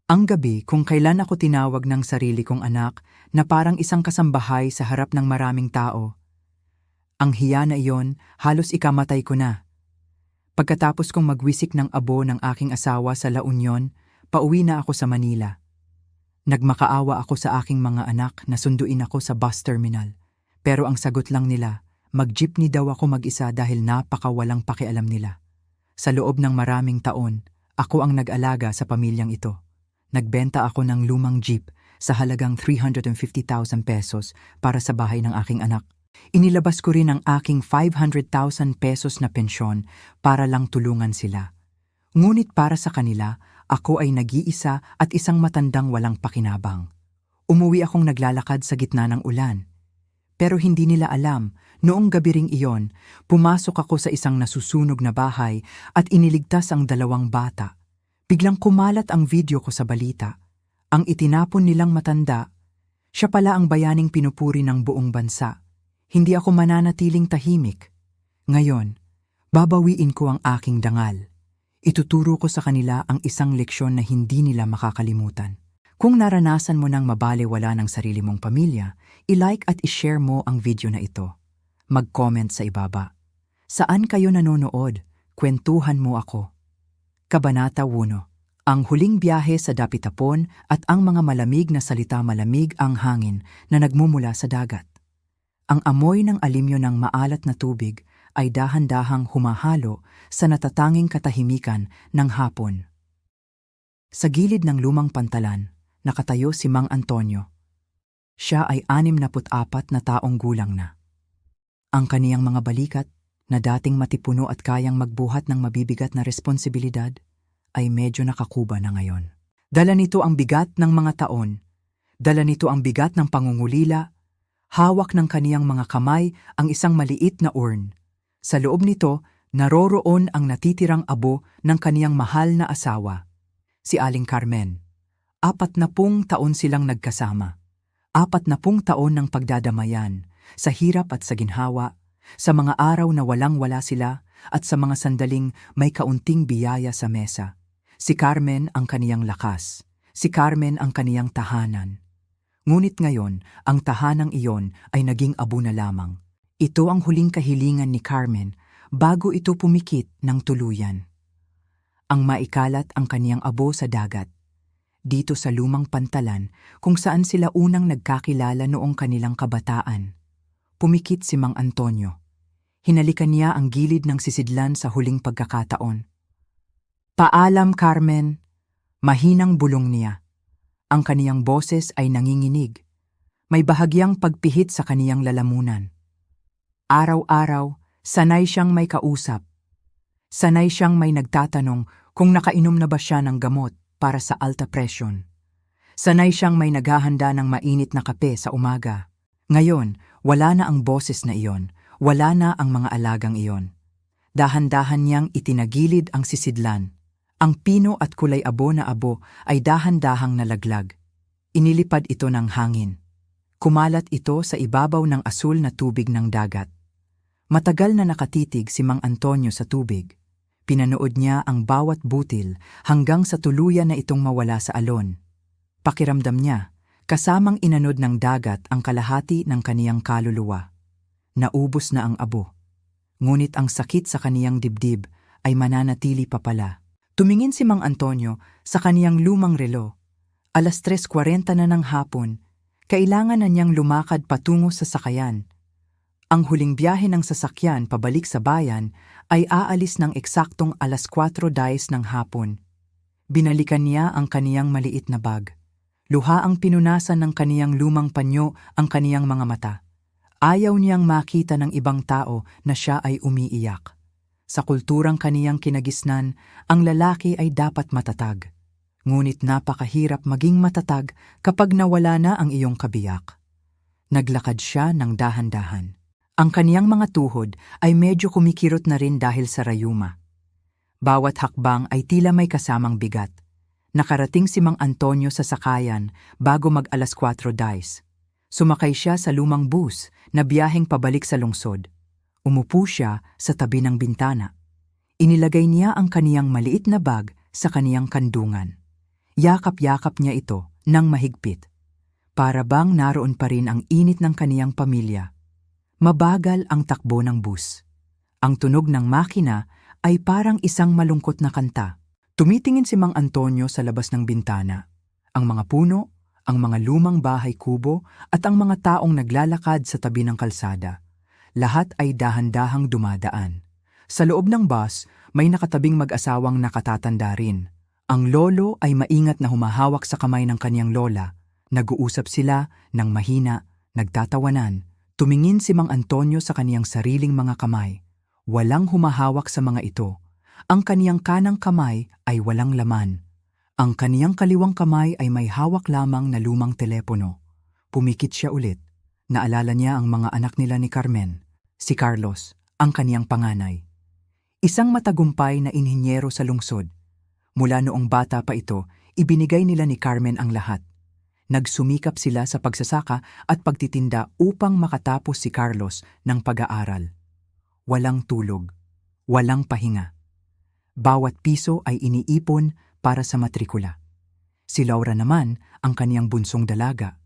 Ang gabi kung kailan ako tinawag ng sarili kong anak na parang isang kasambahay sa harap ng maraming tao. Ang hiya na iyon, halos ikamatay ko na. Pagkatapos kong magwisik ng abo ng aking asawa sa La Union, pauwi na ako sa Manila. Nagmakaawa ako sa aking mga anak na sunduin ako sa bus terminal. Pero ang sagot lang nila, mag-jeepney daw ako mag-isa dahil napakawalang pakialam nila. Sa loob ng maraming taon, ako ang nag-alaga sa pamilyang ito. Nagbenta ako ng lumang jeep sa halagang 350,000 pesos para sa bahay ng aking anak. Inilabas ko rin ang aking 500,000 pesos na pensyon para lang tulungan sila. Ngunit para sa kanila, ako ay nag-iisa at isang matandang walang pakinabang. Umuwi akong naglalakad sa gitna ng ulan. Pero hindi nila alam, noong gabi ring iyon, pumasok ako sa isang nasusunog na bahay at iniligtas ang 2 bata. Biglang kumalat ang video ko sa balita. Ang itinapon nilang matanda, siya pala ang bayaning pinupuri ng buong bansa. Hindi ako mananatiling tahimik. Ngayon, babawiin ko ang aking dangal. Ituturo ko sa kanila ang isang leksyon na hindi nila makakalimutan. Kung naranasan mo nang mabalewala ng sarili mong pamilya, i-like at i-share mo ang video na ito. Mag-comment sa ibaba. Saan kayo nanonood? Kwentuhan mo ako. Kabanata 1. Ang huling biyahe sa dapitapon at ang mga malamig na salita. Malamig ang hangin na nagmumula sa dagat. Ang amoy ng alimyo ng maalat na tubig ay dahan-dahang humahalo sa natatanging katahimikan ng hapon. Sa gilid ng lumang pantalan, nakatayo si Mang Antonio. Siya ay 64 na taong gulang na. Ang kaniyang mga balikat, na dating matipuno at kayang magbuhat ng mabibigat na responsibilidad, ay medyo nakakuba na ngayon. Dala nito ang bigat ng mga taon. Dala nito ang bigat ng pangungulila. Hawak ng kaniyang mga kamay ang isang maliit na urn. Sa loob nito, naroroon ang natitirang abo ng kaniyang mahal na asawa, si Aling Carmen. 40 taon silang nagkasama. 40 taon ng pagdadamayan, sa hirap at sa ginhawa, sa mga araw na walang-wala sila at sa mga sandaling may kaunting biyaya sa mesa. Si Carmen ang kaniyang lakas. Si Carmen ang kaniyang tahanan. Ngunit ngayon, ang tahanang iyon ay naging abo na lamang. Ito ang huling kahilingan ni Carmen bago ito pumikit ng tuluyan. Ang maikalat ang kaniyang abo sa dagat. Dito sa lumang pantalan kung saan sila unang nagkakilala noong kanilang kabataan. Pumikit si Mang Antonio. Hinalikan niya ang gilid ng sisidlan sa huling pagkakataon. Paalam, Carmen. Mahinang bulong niya. Ang kaniyang boses ay nanginginig. May bahagyang pagpihit sa kaniyang lalamunan. Araw-araw, sanay siyang may kausap. Sanay siyang may nagtatanong kung nakainom na ba siya ng gamot para sa alta presyon. Sanay siyang may naghahanda ng mainit na kape sa umaga. Ngayon, wala na ang boses na iyon. Wala na ang mga alagang iyon. Dahan-dahan niyang itinagilid ang sisidlan. Ang pino at kulay abo na abo ay dahan-dahang nalaglag. Inilipad ito ng hangin. Kumalat ito sa ibabaw ng asul na tubig ng dagat. Matagal na nakatitig si Mang Antonio sa tubig. Pinanood niya ang bawat butil hanggang sa tuluyan na itong mawala sa alon. Pakiramdam niya, kasamang inanod ng dagat ang kalahati ng kaniyang kaluluwa. Naubos na ang abo. Ngunit ang sakit sa kaniyang dibdib ay mananatili pa pala. Tumingin si Mang Antonio sa kaniyang lumang relo. 3:40 na ng hapon. Kailangan na niyang lumakad patungo sa sakayan. Ang huling biyahe ng sasakyan pabalik sa bayan ay aalis ng eksaktong 4:10 ng hapon. Binalikan niya ang kaniyang maliit na bag. Luha ang pinunasan ng kaniyang lumang panyo ang kaniyang mga mata. Ayaw niyang makita ng ibang tao na siya ay umiiyak. Sa kulturang kaniyang kinagisnan, ang lalaki ay dapat matatag. Ngunit napakahirap maging matatag kapag nawala na ang iyong kabiyak. Naglakad siya ng dahan-dahan. Ang kaniyang mga tuhod ay medyo kumikirot na rin dahil sa rayuma. Bawat hakbang ay tila may kasamang bigat. Nakarating si Mang Antonio sa sakayan bago mag 4:10. Sumakay siya sa lumang bus na biyaheng pabalik sa lungsod. Umupo siya sa tabi ng bintana. Inilagay niya ang kaniyang maliit na bag sa kaniyang kandungan. Yakap-yakap niya ito ng mahigpit. Para bang naroon pa rin ang init ng kaniyang pamilya. Mabagal ang takbo ng bus. Ang tunog ng makina ay parang isang malungkot na kanta. Tumitingin si Mang Antonio sa labas ng bintana. Ang mga puno, ang mga lumang bahay kubo at ang mga taong naglalakad sa tabi ng kalsada. Lahat ay dahan-dahang dumadaan. Sa loob ng bus, may nakatabing mag-asawang nakatatanda rin. Ang lolo ay maingat na humahawak sa kamay ng kaniyang lola. Nag-uusap sila ng mahina, nagtatawanan. Tumingin si Mang Antonio sa kaniyang sariling mga kamay. Walang humahawak sa mga ito. Ang kaniyang kanang kamay ay walang laman. Ang kaniyang kaliwang kamay ay may hawak lamang na lumang telepono. Pumikit siya ulit. Naalala niya ang mga anak nila ni Carmen. Si Carlos, ang kaniyang panganay. Isang matagumpay na inhinyero sa lungsod. Mula noong bata pa ito, ibinigay nila ni Carmen ang lahat. Nagsumikap sila sa pagsasaka at pagtitinda upang makatapos si Carlos ng pag-aaral. Walang tulog, walang pahinga. Bawat piso ay iniipon para sa matrikula. Si Laura naman, ang kaniyang bunsong dalaga.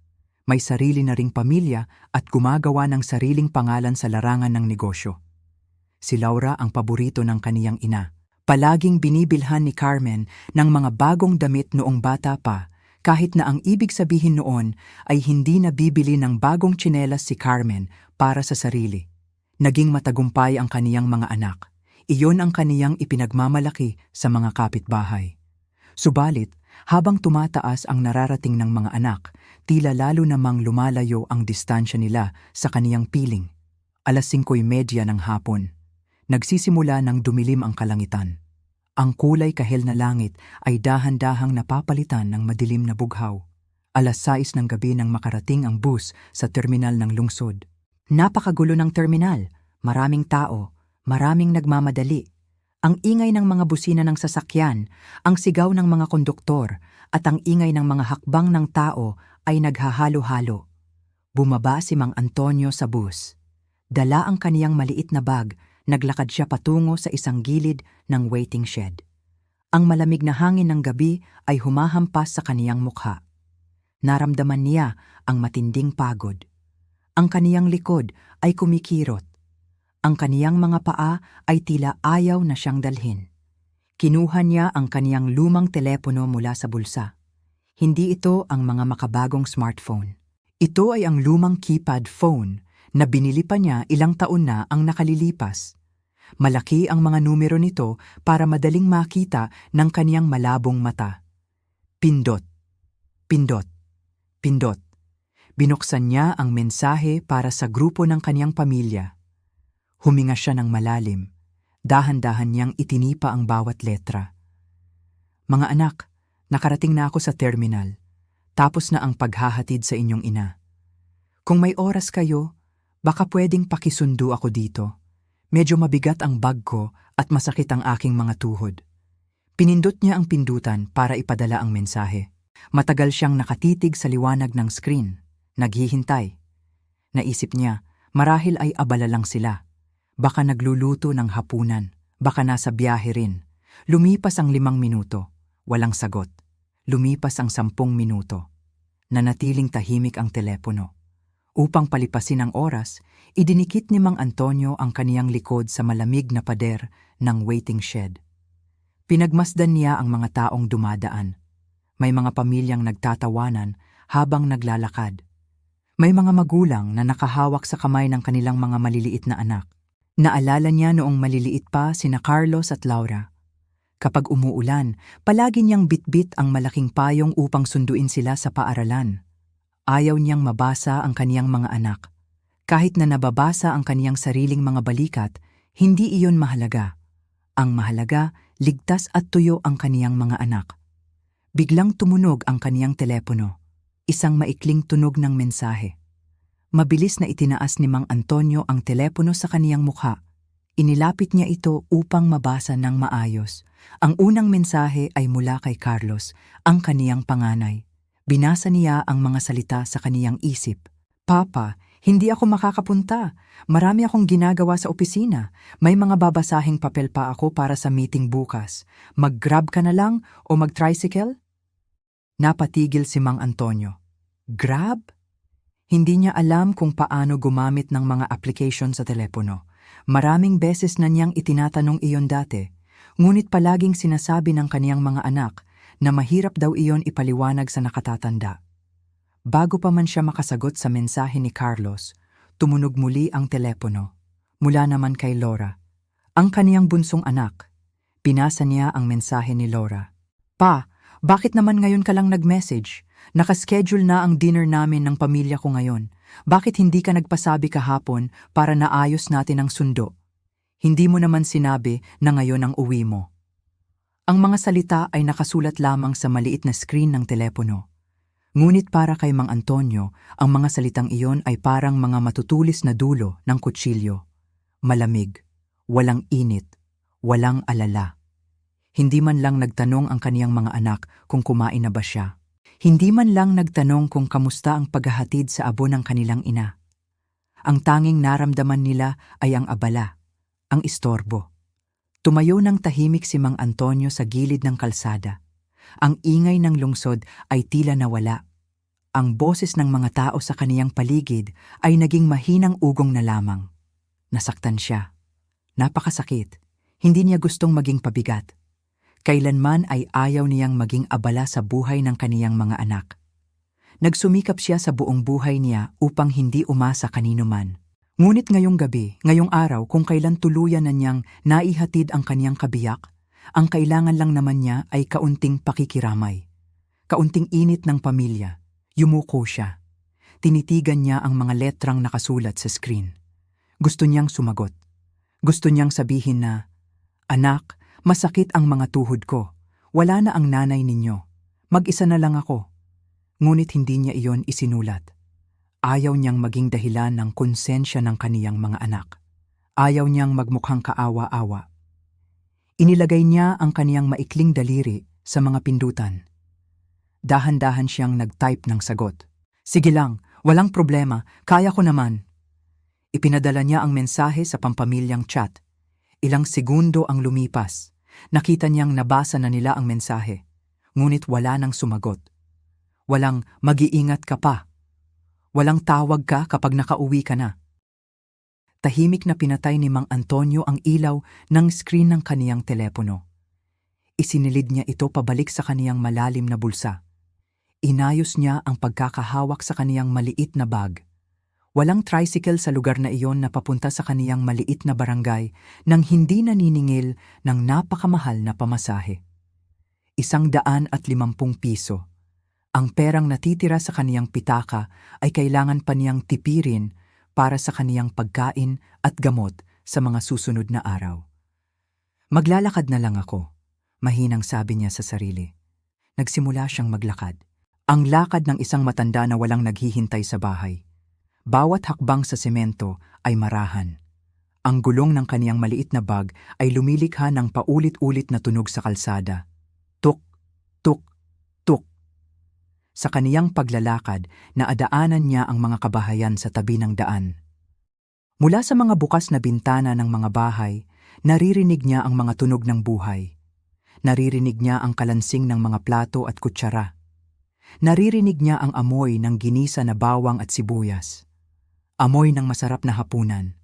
May sarili na ring pamilya at gumagawa ng sariling pangalan sa larangan ng negosyo. Si Laura ang paborito ng kaniyang ina. Palaging binibilhan ni Carmen ng mga bagong damit noong bata pa, kahit na ang ibig sabihin noon ay hindi na bibili ng bagong tsinelas si Carmen para sa sarili. Naging matagumpay ang kaniyang mga anak. Iyon ang kaniyang ipinagmamalaki sa mga kapitbahay. Subalit, habang tumataas ang nararating ng mga anak, tila lalo namang lumalayo ang distansya nila sa kaniyang piling. 5:30 ng hapon. Nagsisimula ng dumilim ang kalangitan. Ang kulay kahel na langit ay dahan-dahang napapalitan ng madilim na bughaw. 6:00 ng gabi nang makarating ang bus sa terminal ng lungsod. Napakagulo ng terminal. Maraming tao, maraming nagmamadali. Ang ingay ng mga busina ng sasakyan, ang sigaw ng mga konduktor, at ang ingay ng mga hakbang ng tao ay naghahalo-halo. Bumaba si Mang Antonio sa bus. Dala ang kaniyang maliit na bag. Naglakad siya patungo sa isang gilid ng waiting shed. Ang malamig na hangin ng gabi ay humahampas sa kaniyang mukha. Naramdaman niya ang matinding pagod. Ang kaniyang likod ay kumikirot. Ang kaniyang mga paa ay tila ayaw na siyang dalhin. Kinuha niya ang kaniyang lumang telepono mula sa bulsa. Hindi ito ang mga makabagong smartphone. Ito ay ang lumang keypad phone na binili pa niya ilang taon na ang nakalilipas. Malaki ang mga numero nito para madaling makita ng kaniyang malabong mata. Pindot, pindot, pindot. Binuksan niya ang mensahe para sa grupo ng kaniyang pamilya. Huminga siya ng malalim. Dahan-dahan niyang itinipa ang bawat letra. Mga anak, nakarating na ako sa terminal. Tapos na ang paghahatid sa inyong ina. Kung may oras kayo, baka pwedeng pakisundo ako dito. Medyo mabigat ang bag ko at masakit ang aking mga tuhod. Pinindot niya ang pindutan para ipadala ang mensahe. Matagal siyang nakatitig sa liwanag ng screen. Naghihintay. Naisip niya, marahil ay abala lang sila. Baka nagluluto ng hapunan. Baka nasa biyahe rin. Lumipas ang 5 minuto. Walang sagot. Lumipas ang 10 minuto. Nanatiling tahimik ang telepono. Upang palipasin ang oras, idinikit ni Mang Antonio ang kaniyang likod sa malamig na pader ng waiting shed. Pinagmasdan niya ang mga taong dumadaan. May mga pamilyang nagtatawanan habang naglalakad. May mga magulang na nakahawak sa kamay ng kanilang mga maliliit na anak. Naalala niya noong maliliit pa sina Carlos at Laura. Kapag umuulan, palagi niyang bitbit ang malaking payong upang sunduin sila sa paaralan. Ayaw niyang mabasa ang kaniyang mga anak. Kahit na nababasa ang kaniyang sariling mga balikat, hindi iyon mahalaga. Ang mahalaga, ligtas at tuyo ang kaniyang mga anak. Biglang tumunog ang kaniyang telepono. Isang maikling tunog ng mensahe. Mabilis na itinaas ni Mang Antonio ang telepono sa kaniyang mukha. Inilapit niya ito upang mabasa ng maayos. Ang unang mensahe ay mula kay Carlos, ang kaniyang panganay. Binasa niya ang mga salita sa kaniyang isip. Papa, hindi ako makakapunta. Marami akong ginagawa sa opisina. May mga babasahing papel pa ako para sa meeting bukas. Mag-grab ka na lang o mag-tricycle? Napatigil si Mang Antonio. Grab? Hindi niya alam kung paano gumamit ng mga application sa telepono. Maraming beses na niyang itinatanong iyon dati, ngunit palaging sinasabi ng kaniyang mga anak na mahirap daw iyon ipaliwanag sa nakatatanda. Bago pa man siya makasagot sa mensahe ni Carlos, tumunog muli ang telepono. Mula naman kay Laura, ang kaniyang bunsong anak. Pinasa niya ang mensahe ni Laura. Pa, bakit naman ngayon ka lang nag-message? Nakaschedule na ang dinner namin ng pamilya ko ngayon. Bakit hindi ka nagpasabi kahapon para naayos natin ang sundo? Hindi mo naman sinabi na ngayon ang uwi mo. Ang mga salita ay nakasulat lamang sa maliit na screen ng telepono. Ngunit para kay Mang Antonio, ang mga salitang iyon ay parang mga matutulis na dulo ng kutsilyo. Malamig, walang init, walang alala. Hindi man lang nagtanong ang kaniyang mga anak kung kumain na ba siya. Hindi man lang nagtanong kung kamusta ang paghahatid sa abo ng kanilang ina. Ang tanging naramdaman nila ay ang abala, ang istorbo. Tumayo ng tahimik si Mang Antonio sa gilid ng kalsada. Ang ingay ng lungsod ay tila nawala. Ang boses ng mga tao sa kaniyang paligid ay naging mahinang ugong na lamang. Nasaktan siya. Napakasakit. Hindi niya gustong maging pabigat. Kailanman ay ayaw niyang maging abala sa buhay ng kaniyang mga anak. Nagsumikap siya sa buong buhay niya upang hindi umasa kanino man. Ngunit ngayong gabi, ngayong araw kung kailan tuluyan na niyang naihatid ang kaniyang kabiyak, ang kailangan lang naman niya ay kaunting pakikiramay. Kaunting init ng pamilya. Yumuko siya. Tinitigan niya ang mga letrang nakasulat sa screen. Gusto niyang sumagot. Gusto niyang sabihin na, "Anak, masakit ang mga tuhod ko. Wala na ang nanay ninyo. Mag-isa na lang ako." Ngunit hindi niya iyon isinulat. Ayaw niyang maging dahilan ng konsensya ng kaniyang mga anak. Ayaw niyang magmukhang kaawa-awa. Inilagay niya ang kaniyang maikling daliri sa mga pindutan. Dahan-dahan siyang nag-type ng sagot. "Sige lang, walang problema, kaya ko naman." Ipinadala niya ang mensahe sa pampamilyang chat. Ilang segundo ang lumipas. Nakita niyang nabasa na nila ang mensahe. Ngunit wala nang sumagot. Walang "mag-iingat ka pa." Walang tawag ka kapag nakauwi ka na. Tahimik na pinatay ni Mang Antonio ang ilaw ng screen ng kaniyang telepono. Isinilid niya ito pabalik sa kaniyang malalim na bulsa. Inayos niya ang pagkakahawak sa kaniyang maliit na bag. Walang tricycle sa lugar na iyon na papunta sa kaniyang maliit na barangay nang hindi naniningil ng napakamahal na pamasahe. 150 piso. Ang perang natitira sa kaniyang pitaka ay kailangan pa niyang tipirin para sa kaniyang pagkain at gamot sa mga susunod na araw. "Maglalakad na lang ako," mahinang sabi niya sa sarili. Nagsimula siyang maglakad. Ang lakad ng isang matanda na walang naghihintay sa bahay. Bawat hakbang sa semento ay marahan. Ang gulong ng kaniyang maliit na bag ay lumilikha ng paulit-ulit na tunog sa kalsada. Tuk, tuk, tuk. Sa kaniyang paglalakad, naadaanan niya ang mga kabahayan sa tabi ng daan. Mula sa mga bukas na bintana ng mga bahay, naririnig niya ang mga tunog ng buhay. Naririnig niya ang kalansing ng mga plato at kutsara. Naririnig niya ang amoy ng ginisa na bawang at sibuyas. Amoy ng masarap na hapunan.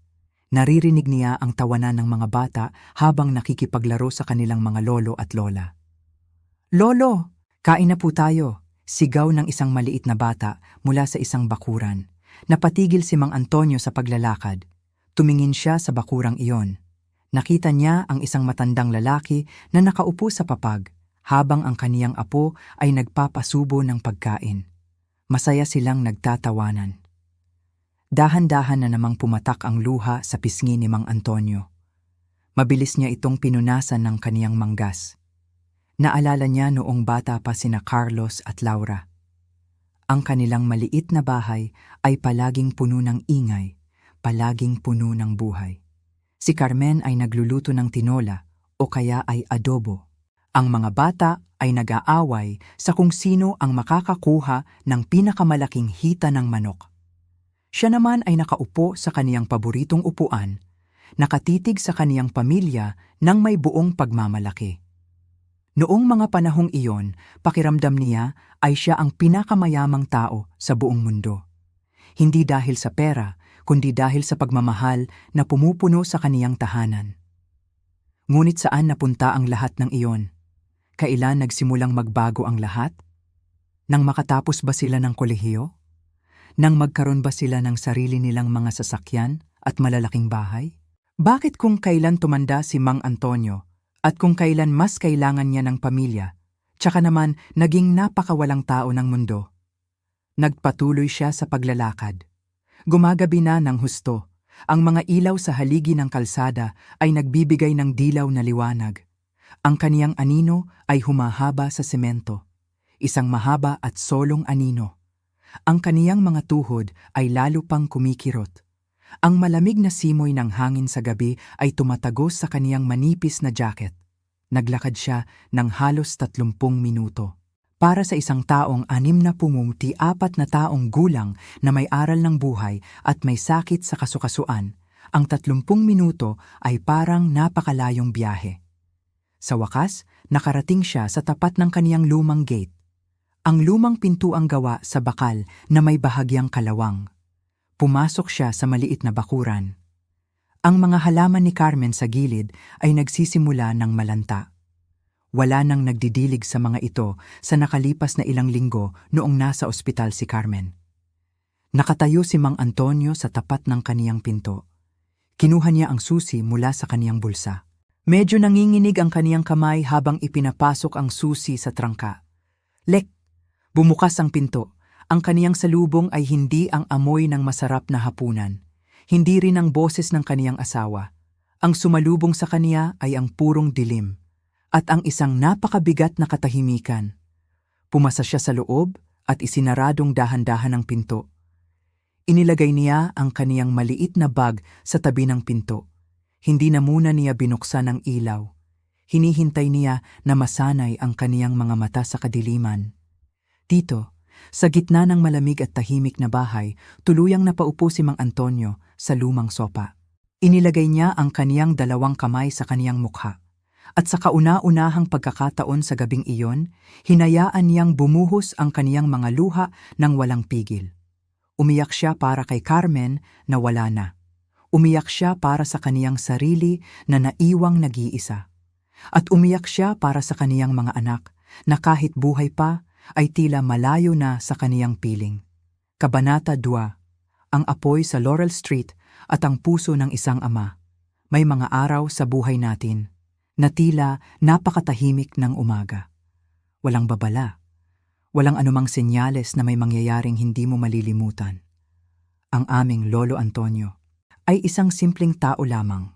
Naririnig niya ang tawanan ng mga bata habang nakikipaglaro sa kanilang mga lolo at lola. "Lolo, kain na po tayo," sigaw ng isang maliit na bata mula sa isang bakuran. Napatigil si Mang Antonio sa paglalakad. Tumingin siya sa bakurang iyon. Nakita niya ang isang matandang lalaki na nakaupo sa papag habang ang kaniyang apo ay nagpapasubo ng pagkain. Masaya silang nagtatawanan. Dahan-dahan na namang pumatak ang luha sa pisngi ni Mang Antonio. Mabilis niya itong pinunasan ng kaniyang manggas. Naalala niya noong bata pa sina Carlos at Laura. Ang kanilang maliit na bahay ay palaging puno ng ingay, palaging puno ng buhay. Si Carmen ay nagluluto ng tinola o kaya ay adobo. Ang mga bata ay nag-aaway sa kung sino ang makakakuha ng pinakamalaking hita ng manok. Siya naman ay nakaupo sa kaniyang paboritong upuan, nakatitig sa kaniyang pamilya ng may buong pagmamalaki. Noong mga panahong iyon, pakiramdam niya ay siya ang pinakamayamang tao sa buong mundo. Hindi dahil sa pera, kundi dahil sa pagmamahal na pumupuno sa kaniyang tahanan. Ngunit saan napunta ang lahat ng iyon? Kailan nagsimulang magbago ang lahat? Nang makatapos ba sila ng kolehiyo? Nang magkaroon ba sila ng sarili nilang mga sasakyan at malalaking bahay? Bakit kung kailan tumanda si Mang Antonio at kung kailan mas kailangan niya ng pamilya, tsaka naman naging napakawalang tao ng mundo? Nagpatuloy siya sa paglalakad. Gumagabi na ng husto. Ang mga ilaw sa haligi ng kalsada ay nagbibigay ng dilaw na liwanag. Ang kaniyang anino ay humahaba sa semento. Isang mahaba at solong anino. Ang kaniyang mga tuhod ay lalo pang kumikirot. Ang malamig na simoy ng hangin sa gabi ay tumatagos sa kaniyang manipis na jacket. Naglakad siya ng halos 30 minuto. Para sa isang taong 64 na taong gulang na may aral ng buhay at may sakit sa kasukasuan, ang 30 minuto ay parang napakalayong biyahe. Sa wakas, nakarating siya sa tapat ng kaniyang lumang gate. Ang lumang pintuang gawa sa bakal na may bahagyang kalawang. Pumasok siya sa maliit na bakuran. Ang mga halaman ni Carmen sa gilid ay nagsisimula ng malanta. Wala nang nagdidilig sa mga ito sa nakalipas na ilang linggo noong nasa ospital si Carmen. Nakatayo si Mang Antonio sa tapat ng kaniyang pinto. Kinuha niya ang susi mula sa kaniyang bulsa. Medyo nanginginig ang kaniyang kamay habang ipinapasok ang susi sa trangka. Lek! Bumukas ang pinto. Ang kaniyang salubong ay hindi ang amoy ng masarap na hapunan. Hindi rin ang boses ng kaniyang asawa. Ang sumalubong sa kaniya ay ang purong dilim. At ang isang napakabigat na katahimikan. Pumasa siya sa loob at isinaradong dahan-dahan ang pinto. Inilagay niya ang kaniyang maliit na bag sa tabi ng pinto. Hindi na muna niya binuksan ang ilaw. Hinihintay niya na masanay ang kaniyang mga mata sa kadiliman. Dito, sa gitna ng malamig at tahimik na bahay, tuluyang napaupo si Mang Antonio sa lumang sopa. Inilagay niya ang kaniyang 2 kamay sa kaniyang mukha. At sa kauna-unahang pagkakataon sa gabing iyon, hinayaan niyang bumuhos ang kaniyang mga luha ng walang pigil. Umiyak siya para kay Carmen na wala na. Umiyak siya para sa kaniyang sarili na naiwang nag-iisa. At umiyak siya para sa kaniyang mga anak na kahit buhay pa ay tila malayo na sa kaniyang piling. Kabanata 2. Ang apoy sa Laurel Street at ang puso ng isang ama. May mga araw sa buhay natin na tila napakatahimik ng umaga. Walang babala. Walang anumang senyales na may mangyayaring hindi mo malilimutan. Ang aming Lolo Antonio ay isang simpleng tao lamang.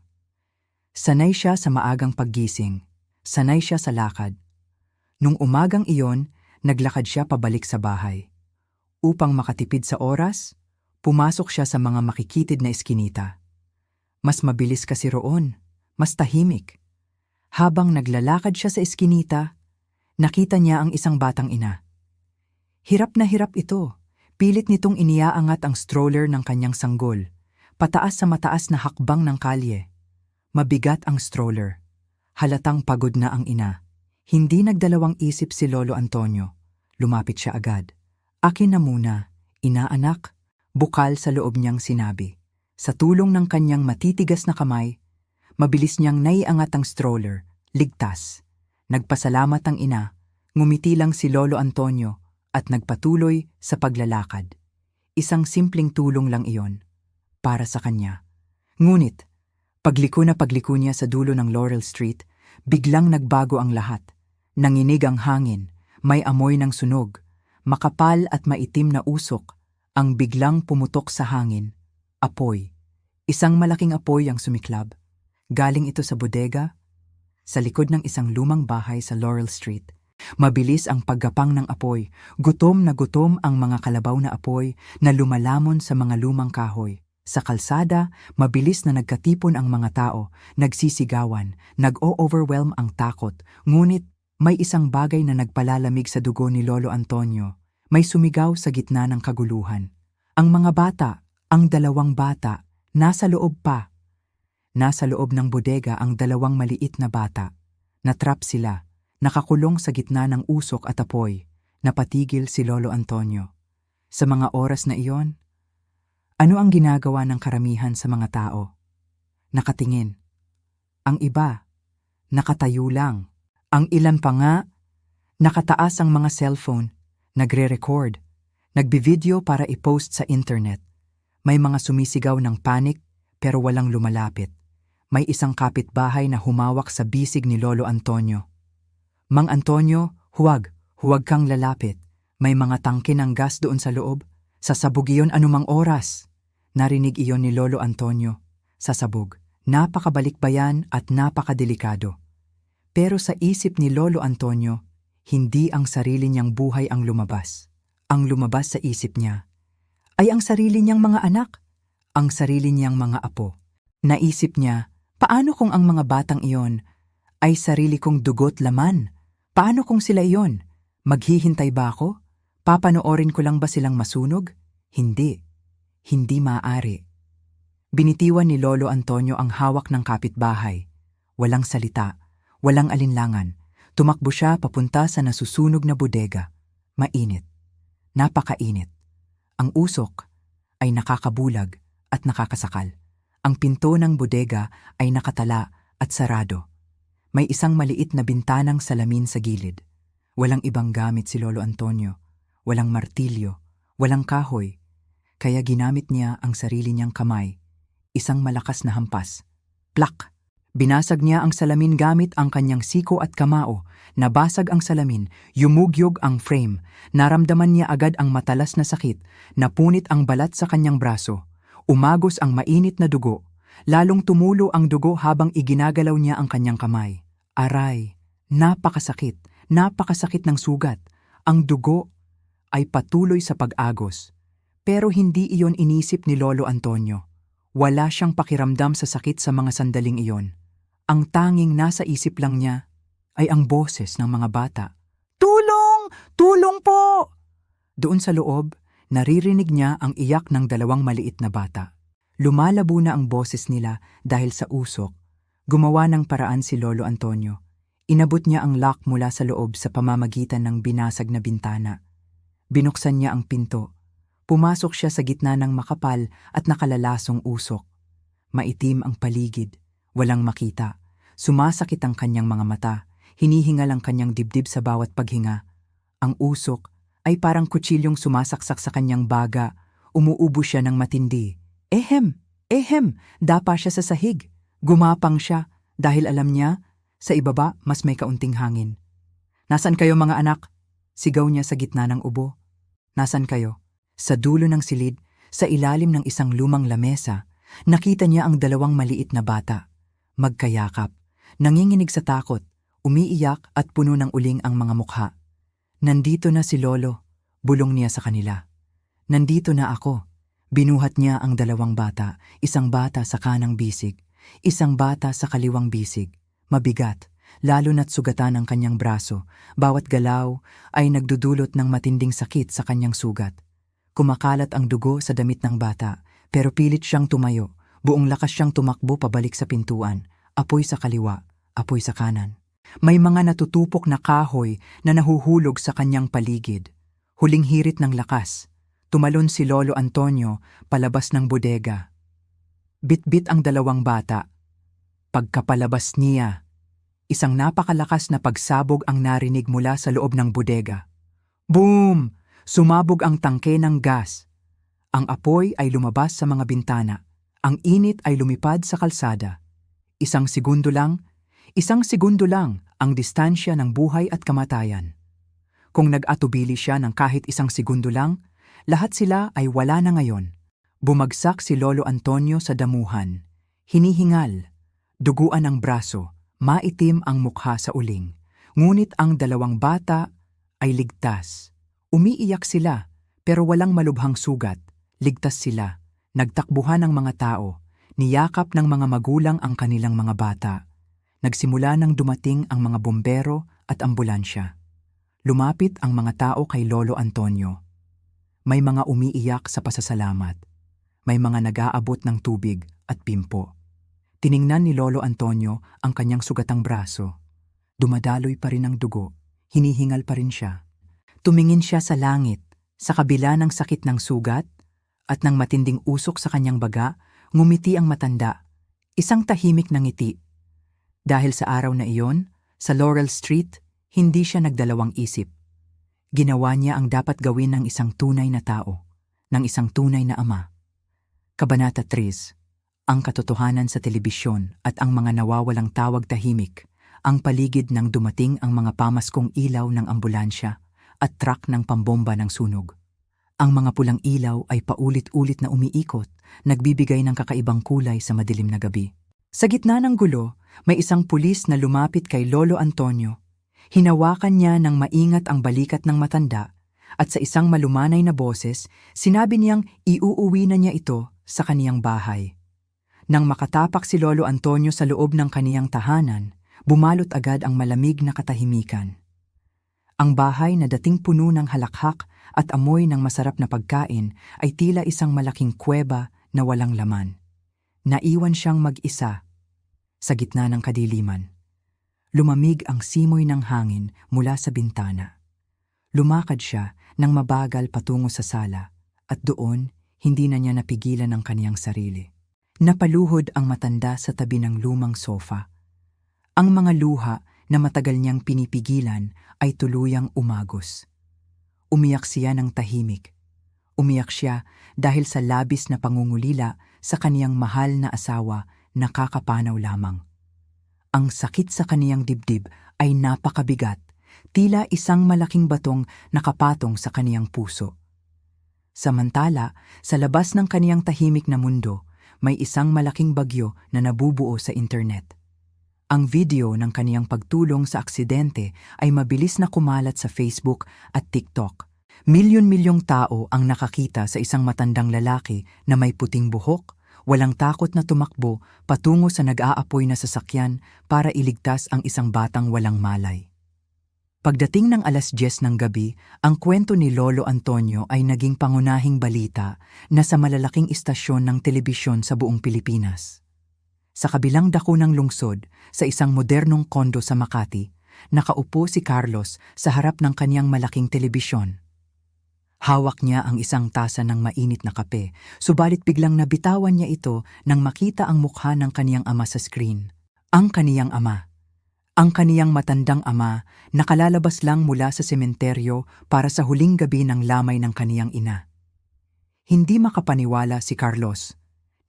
Sanay siya sa maagang paggising. Sanay siya sa lakad. Nung umagang iyon, naglakad siya pabalik sa bahay. Upang makatipid sa oras, pumasok siya sa mga makikitid na eskinita. Mas mabilis kasi roon, mas tahimik. Habang naglalakad siya sa eskinita, nakita niya ang isang batang ina. Hirap na hirap ito. Pilit nitong iniaangat ang stroller ng kanyang sanggol, pataas sa mataas na hakbang ng kalye. Mabigat ang stroller. Halatang pagod na ang ina. Hindi nagdalawang isip si Lolo Antonio. Lumapit siya agad. Akin na muna, inaanak, bukal sa loob niyang sinabi. Sa tulong ng kanyang matitigas na kamay, mabilis niyang naiangat ang stroller, ligtas. Nagpasalamat ang ina, ngumiti lang si Lolo Antonio at nagpatuloy sa paglalakad. Isang simpleng tulong lang iyon, para sa kanya. Ngunit, pagliko niya sa dulo ng Laurel Street, biglang nagbago ang lahat. Nanginig ang hangin, may amoy ng sunog, makapal at maitim na usok, ang biglang pumutok sa hangin. Apoy. Isang malaking apoy ang sumiklab. Galing ito sa bodega, sa likod ng isang lumang bahay sa Laurel Street. Mabilis ang paggapang ng apoy. Gutom na gutom ang mga kalabaw na apoy na lumalamon sa mga lumang kahoy. Sa kalsada, mabilis na nagkatipon ang mga tao, nagsisigawan, nag-o-overwhelm ang takot. Ngunit may isang bagay na nagpalalamig sa dugo ni Lolo Antonio. May sumigaw sa gitna ng kaguluhan. Ang mga bata, ang 2 bata, nasa loob pa. Nasa loob ng bodega ang 2 maliit na bata. Natrap sila. Nakakulong sa gitna ng usok at apoy, napatigil si Lolo Antonio. Sa mga oras na iyon, ano ang ginagawa ng karamihan sa mga tao? Nakatingin. Ang iba, nakatayo lang. Ang ilan pa nga, nakataas ang mga cellphone, nagre-record, nagbi-video para i-post sa internet. May mga sumisigaw ng panic pero walang lumalapit. May isang kapitbahay na humawak sa bisig ni Lolo Antonio. Mang Antonio, huwag kang lalapit. May mga tangke ng gas doon sa loob. Sasabog iyon anumang oras. Narinig iyon ni Lolo Antonio. Sasabog. Napakabalikbayan at napakadelikado. Pero sa isip ni Lolo Antonio, hindi ang sarili niyang buhay ang lumabas. Ang lumabas sa isip niya ay ang sarili niyang mga anak, ang sarili niyang mga apo. Naisip niya, paano kung ang mga batang iyon ay sarili kong dugo't laman? Paano kung sila iyon? Maghihintay ba ako? Papanoorin ko lang ba silang masunog? Hindi. Hindi maaari. Binitiwan ni Lolo Antonio ang hawak ng kapitbahay. Walang salita, walang alinlangan. Tumakbo siya papunta sa nasusunog na bodega. Mainit. Napakainit. Ang usok ay nakakabulag at nakakasakal. Ang pinto ng bodega ay nakatala at sarado. May isang maliit na bintanang salamin sa gilid. Walang ibang gamit si Lolo Antonio. Walang martilyo, walang kahoy. Kaya ginamit niya ang sarili niyang kamay. Isang malakas na hampas. Plak! Binasag niya ang salamin gamit ang kanyang siko at kamao. Nabasag ang salamin, yumugyog ang frame. Naramdaman niya agad ang matalas na sakit. Napunit ang balat sa kanyang braso. Umagos ang mainit na dugo. Lalong tumulo ang dugo habang iginagalaw niya ang kanyang kamay. Aray! Napakasakit! Napakasakit ng sugat. Ang dugo ay patuloy sa pag-agos. Pero hindi iyon inisip ni Lolo Antonio. Wala siyang pakiramdam sa sakit sa mga sandaling iyon. Ang tanging nasa isip lang niya ay ang boses ng mga bata. Tulong! Tulong po! Doon sa loob, naririnig niya ang iyak ng dalawang maliit na bata. Lumalabo na ang boses nila dahil sa usok. Gumawa ng paraan si Lolo Antonio. Inabot niya ang lock mula sa loob sa pamamagitan ng binasag na bintana. Binuksan niya ang pinto. Pumasok siya sa gitna ng makapal at nakalalasong usok. Maitim ang paligid. Walang makita. Sumasakit ang kanyang mga mata. Hinihingal ang kanyang dibdib sa bawat paghinga. Ang usok ay parang kutsilyong sumasaksak sa kanyang baga. Umuubo siya ng matindi. Ehem! Ehem! Dapa siya sa sahig. Gumapang siya dahil alam niya sa ibaba mas may kaunting hangin. Nasaan kayo mga anak? Sigaw niya sa gitna ng ubo. Nasaan kayo? Sa dulo ng silid, sa ilalim ng isang lumang lamesa, nakita niya ang dalawang maliit na bata. Magkayakap, nanginginig sa takot, umiiyak at puno ng uling ang mga mukha. Nandito na si Lolo, bulong niya sa kanila. Nandito na ako. Binuhat niya ang dalawang bata, isang bata sa kanang bisig, isang bata sa kaliwang bisig. Mabigat, lalo na't sugatan ang kanyang braso. Bawat galaw ay nagdudulot ng matinding sakit sa kanyang sugat. Kumakalat ang dugo sa damit ng bata, pero pilit siyang tumayo. Buong lakas siyang tumakbo pabalik sa pintuan. Apoy sa kaliwa, apoy sa kanan. May mga natutupok na kahoy na nahuhulog sa kanyang paligid. Huling hirit ng lakas. Tumalon si Lolo Antonio palabas ng bodega. Bit-bit ang dalawang bata. Pagkapalabas niya, isang napakalakas na pagsabog ang narinig mula sa loob ng bodega. Boom! Sumabog ang tangke ng gas. Ang apoy ay lumabas sa mga bintana. Ang init ay lumipad sa kalsada. Isang segundo lang ang distansya ng buhay at kamatayan. Kung nag-atubili siya ng kahit isang segundo lang, lahat sila ay wala na ngayon. Bumagsak si Lolo Antonio sa damuhan. Hinihingal. Duguan ang braso. Maitim ang mukha sa uling. Ngunit ang dalawang bata ay ligtas. Umiiyak sila, pero walang malubhang sugat. Ligtas sila. Nagtakbuhan ang mga tao. Niyakap ng mga magulang ang kanilang mga bata. Nagsimula nang dumating ang mga bombero at ambulansya. Lumapit ang mga tao kay Lolo Antonio. May mga umiiyak sa pasasalamat. May mga nag-aabot ng tubig at pimpo. Tiningnan ni Lolo Antonio ang kanyang sugatang braso. dumadaloy pa rin ang dugo, hinihingal pa rin siya. Tumingin siya sa langit, sa kabila ng sakit ng sugat, at ng matinding usok sa kanyang baga, ngumiti ang matanda, isang tahimik na ngiti. Dahil sa araw na iyon, sa Laurel Street, hindi siya nagdalawang isip. Ginawa niya ang dapat gawin ng isang tunay na tao, ng isang tunay na ama. Kabanata 3, ang katotohanan sa telebisyon at ang mga nawawalang tawag tahimik, ang paligid ng dumating ang mga pamaskong ilaw ng ambulansya at truck ng pambomba ng sunog. Ang mga pulang ilaw ay paulit-ulit na umiikot, nagbibigay ng kakaibang kulay sa madilim na gabi. Sa gitna ng gulo, may isang pulis na lumapit kay Lolo Antonio. Hinawakan niya ng maingat ang balikat ng matanda at sa isang malumanay na boses, sinabi niyang iuuwi na niya ito sa kaniyang bahay. Nang makatapak si Lolo Antonio sa loob ng kaniyang tahanan, bumalot agad ang malamig na katahimikan. Ang bahay na dating puno ng halakhak at amoy ng masarap na pagkain ay tila isang malaking kuweba na walang laman. Naiwan siyang mag-isa sa gitna ng kadiliman. Lumamig ang simoy ng hangin mula sa bintana. Lumakad siya ng mabagal patungo sa sala at doon hindi na niya napigilan ang kaniyang sarili. Napaluhod ang matanda sa tabi ng lumang sofa. Ang mga luha na matagal niyang pinipigilan ay tuluyang umagos. Umiyak siya ng tahimik. Umiyak siya dahil sa labis na pangungulila sa kaniyang mahal na asawa na kakapanaw lamang. Ang sakit sa kaniyang dibdib ay napakabigat, tila isang malaking batong nakapatong sa kaniyang puso. Samantala, sa labas ng kaniyang tahimik na mundo, may isang malaking bagyo na nabubuo sa internet. Ang video ng kaniyang pagtulong sa aksidente ay mabilis na kumalat sa Facebook at TikTok. Milyon-milyong tao ang nakakita sa isang matandang lalaki na may puting buhok, walang takot na tumakbo patungo sa nag-aapoy na sasakyan para iligtas ang isang batang walang malay. Pagdating ng 10:00 ng gabi, ang kwento ni Lolo Antonio ay naging pangunahing balita na sa malalaking istasyon ng telebisyon sa buong Pilipinas. Sa kabilang dako ng lungsod, sa isang modernong kondo sa Makati, nakaupo si Carlos sa harap ng kaniyang malaking telebisyon. Hawak niya ang isang tasa ng mainit na kape, subalit biglang nabitawan niya ito nang makita ang mukha ng kaniyang ama sa screen. Ang kaniyang ama. Ang kaniyang matandang ama na kalalabas lang mula sa sementeryo para sa huling gabi ng lamay ng kaniyang ina. Hindi makapaniwala si Carlos.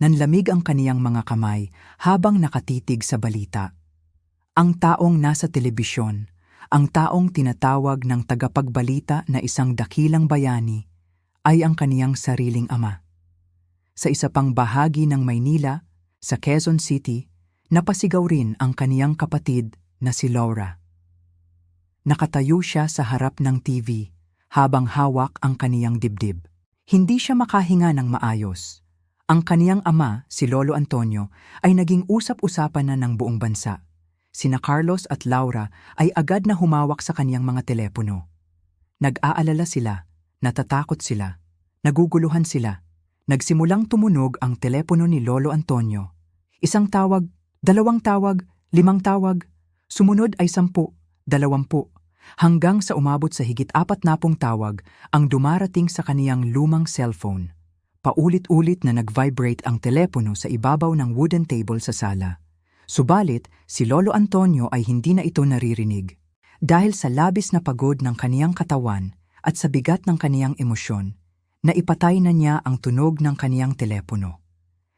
Nanlamig ang kaniyang mga kamay habang nakatitig sa balita. Ang taong nasa telebisyon, ang taong tinatawag ng tagapagbalita na isang dakilang bayani, ay ang kaniyang sariling ama. Sa isa pang bahagi ng Maynila, sa Quezon City, napasigaw rin ang kaniyang kapatid na si Laura. Nakatayo siya sa harap ng TV habang hawak ang kaniyang dibdib. Hindi siya makahinga ng maayos. Ang kaniyang ama, si Lolo Antonio, ay naging usap-usapan na ng buong bansa. Sina Carlos at Laura ay agad na humawak sa kaniyang mga telepono. Nag-aalala sila, natatakot sila, naguguluhan sila. Nagsimulang tumunog ang telepono ni Lolo Antonio. Isang tawag, 2 tawag, 5 tawag. Sumunod ay 10, 20, hanggang sa umabot sa higit 40 tawag ang dumarating sa kaniyang lumang cellphone. Paulit-ulit na nag-vibrate ang telepono sa ibabaw ng wooden table sa sala. Subalit, si Lolo Antonio ay hindi na ito naririnig. Dahil sa labis na pagod ng kaniyang katawan at sa bigat ng kaniyang emosyon, naipatay na niya ang tunog ng kaniyang telepono.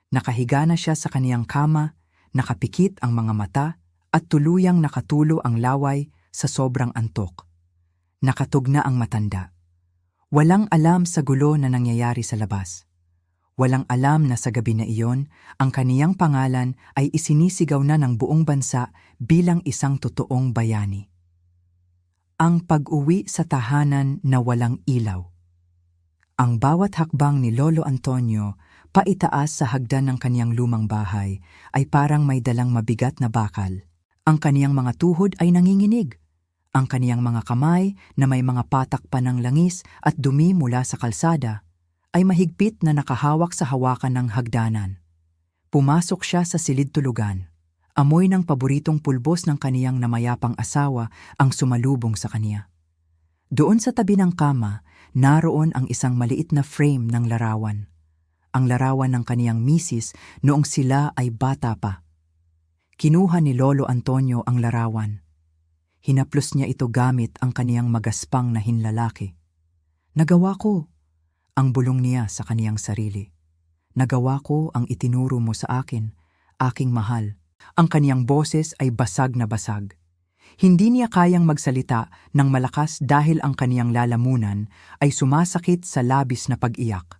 Nakahiga na siya sa kaniyang kama, nakapikit ang mga mata at tuluyang nakatulo ang laway sa sobrang antok. Nakatugna ang matanda. Walang alam sa gulo na nangyayari sa labas. Walang alam na sa gabi na iyon, ang kaniyang pangalan ay isinisigaw na ng buong bansa bilang isang totoong bayani. Ang pag-uwi sa tahanan na walang ilaw. Ang bawat hakbang ni Lolo Antonio paitaas sa hagdan ng kaniyang lumang bahay ay parang may dalang mabigat na bakal. Ang kaniyang mga tuhod ay nanginginig. Ang kaniyang mga kamay na may mga patak pa ng langis at dumi mula sa kalsada ay mahigpit na nakahawak sa hawakan ng hagdanan. Pumasok siya sa silid-tulugan. Amoy ng paboritong pulbos ng kaniyang namayapang asawa ang sumalubong sa kaniya. Doon sa tabi ng kama, naroon ang isang maliit na frame ng larawan. Ang larawan ng kaniyang misis noong sila ay bata pa. Kinuha ni Lolo Antonio ang larawan. Hinaplos niya ito gamit ang kaniyang magaspang na hinlalaki. Nagawa ko, ang bulong niya sa kaniyang sarili. Nagawa ko ang itinuro mo sa akin, aking mahal. Ang kaniyang boses ay basag na basag. Hindi niya kayang magsalita ng malakas dahil ang kaniyang lalamunan ay sumasakit sa labis na pag-iyak.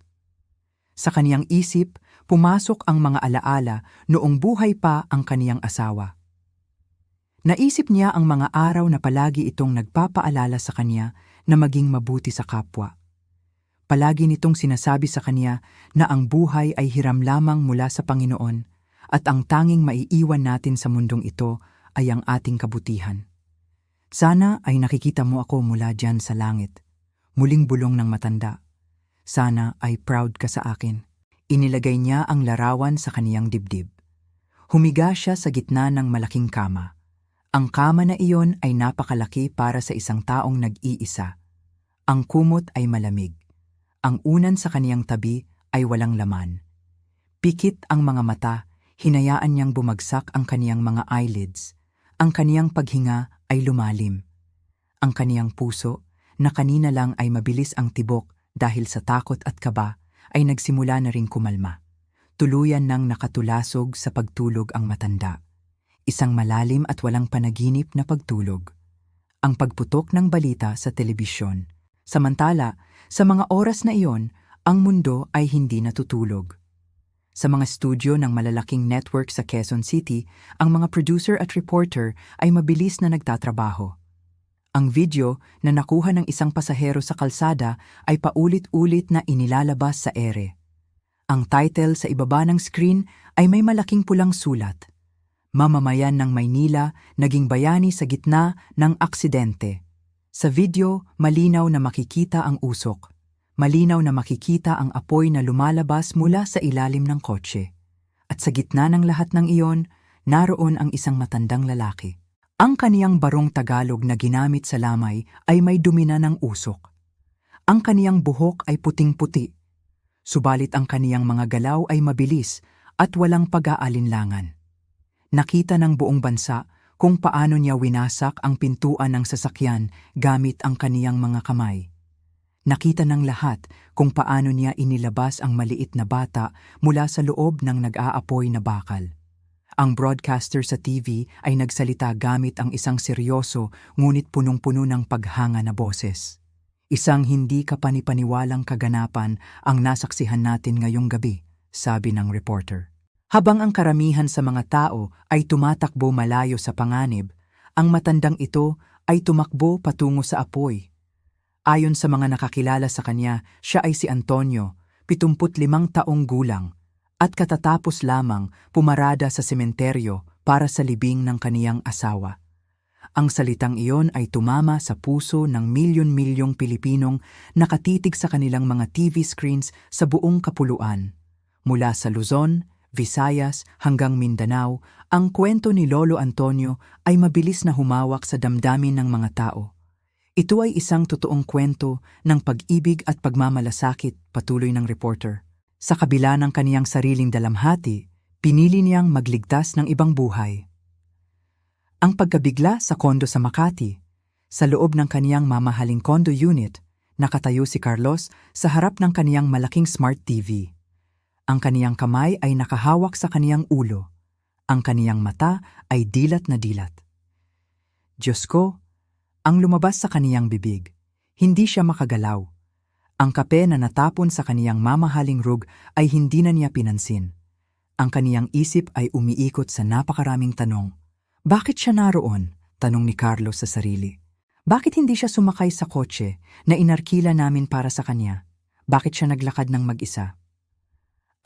Sa kaniyang isip, pumasok ang mga alaala noong buhay pa ang kaniyang asawa. Naisip niya ang mga araw na palagi itong nagpapaalala sa kanya na maging mabuti sa kapwa. Palagi nitong sinasabi sa kanya na ang buhay ay hiram lamang mula sa Panginoon at ang tanging maiiwan natin sa mundong ito ay ang ating kabutihan. Sana ay nakikita mo ako mula dyan sa langit, muling bulong ng matanda. Sana ay proud ka sa akin. Inilagay niya ang larawan sa kaniyang dibdib. Humiga siya sa gitna ng malaking kama. Ang kama na iyon ay napakalaki para sa isang taong nag-iisa. Ang kumot ay malamig. Ang unan sa kaniyang tabi ay walang laman. Pikit ang mga mata, hinayaan niyang bumagsak ang kaniyang mga eyelids. Ang kaniyang paghinga ay lumalim. Ang kaniyang puso, na kanina lang ay mabilis ang tibok dahil sa takot at kaba, ay nagsimula na ring kumalma. Tuluyan nang nakatulasog sa pagtulog ang matanda. Isang malalim at walang panaginip na pagtulog. Ang pagputok ng balita sa telebisyon. Samantala, sa mga oras na iyon, ang mundo ay hindi natutulog. Sa mga studio ng malalaking network sa Quezon City, ang mga producer at reporter ay mabilis na nagtatrabaho. Ang video na nakuha ng isang pasahero sa kalsada ay paulit-ulit na inilalabas sa ere. Ang title sa ibaba ng screen ay may malaking pulang sulat. Mamamayan ng Maynila naging bayani sa gitna ng aksidente. Sa video, malinaw na makikita ang usok. Malinaw na makikita ang apoy na lumalabas mula sa ilalim ng kotse. At sa gitna ng lahat ng iyon, naroon ang isang matandang lalaki. Ang kaniyang barong Tagalog na ginamit sa lamay ay may dumi na ng usok. Ang kaniyang buhok ay puting-puti. Subalit ang kaniyang mga galaw ay mabilis at walang pag-aalinlangan. Nakita ng buong bansa kung paano niya winasak ang pintuan ng sasakyan gamit ang kaniyang mga kamay. Nakita ng lahat kung paano niya inilabas ang maliit na bata mula sa loob ng nag-aapoy na bakal. Ang broadcaster sa TV ay nagsalita gamit ang isang seryoso ngunit punong-puno ng paghanga na boses. Isang hindi kapanipaniwalang kaganapan ang nasaksihan natin ngayong gabi, sabi ng reporter. Habang ang karamihan sa mga tao ay tumatakbo malayo sa panganib, ang matandang ito ay tumakbo patungo sa apoy. Ayon sa mga nakakilala sa kanya, siya ay si Antonio, 75 taong gulang, at katatapos lamang pumarada sa sementeryo para sa libing ng kaniyang asawa. Ang salitang iyon ay tumama sa puso ng milyon-milyong Pilipinong nakatitig sa kanilang mga TV screens sa buong kapuluan. Mula sa Luzon, Visayas hanggang Mindanao, ang kwento ni Lolo Antonio ay mabilis na humawak sa damdamin ng mga tao. Ito ay isang totoong kwento ng pag-ibig at pagmamalasakit, patuloy ng reporter. Sa kabila ng kaniyang sariling dalamhati, pinili niyang magligtas ng ibang buhay. Ang pagkabigla sa kondo sa Makati, sa loob ng kaniyang mamahaling condo unit, nakatayo si Carlos sa harap ng kaniyang malaking smart TV. Ang kaniyang kamay ay nakahawak sa kaniyang ulo. Ang kaniyang mata ay dilat na dilat. Diyos ko, ang lumabas sa kaniyang bibig. Hindi siya makagalaw. Ang kape na natapon sa kaniyang mamahaling rug ay hindi na niya pinansin. Ang kaniyang isip ay umiikot sa napakaraming tanong. Bakit siya naroon? Tanong ni Carlos sa sarili. Bakit hindi siya sumakay sa kotse na inarkila namin para sa kanya? Bakit siya naglakad ng mag-isa?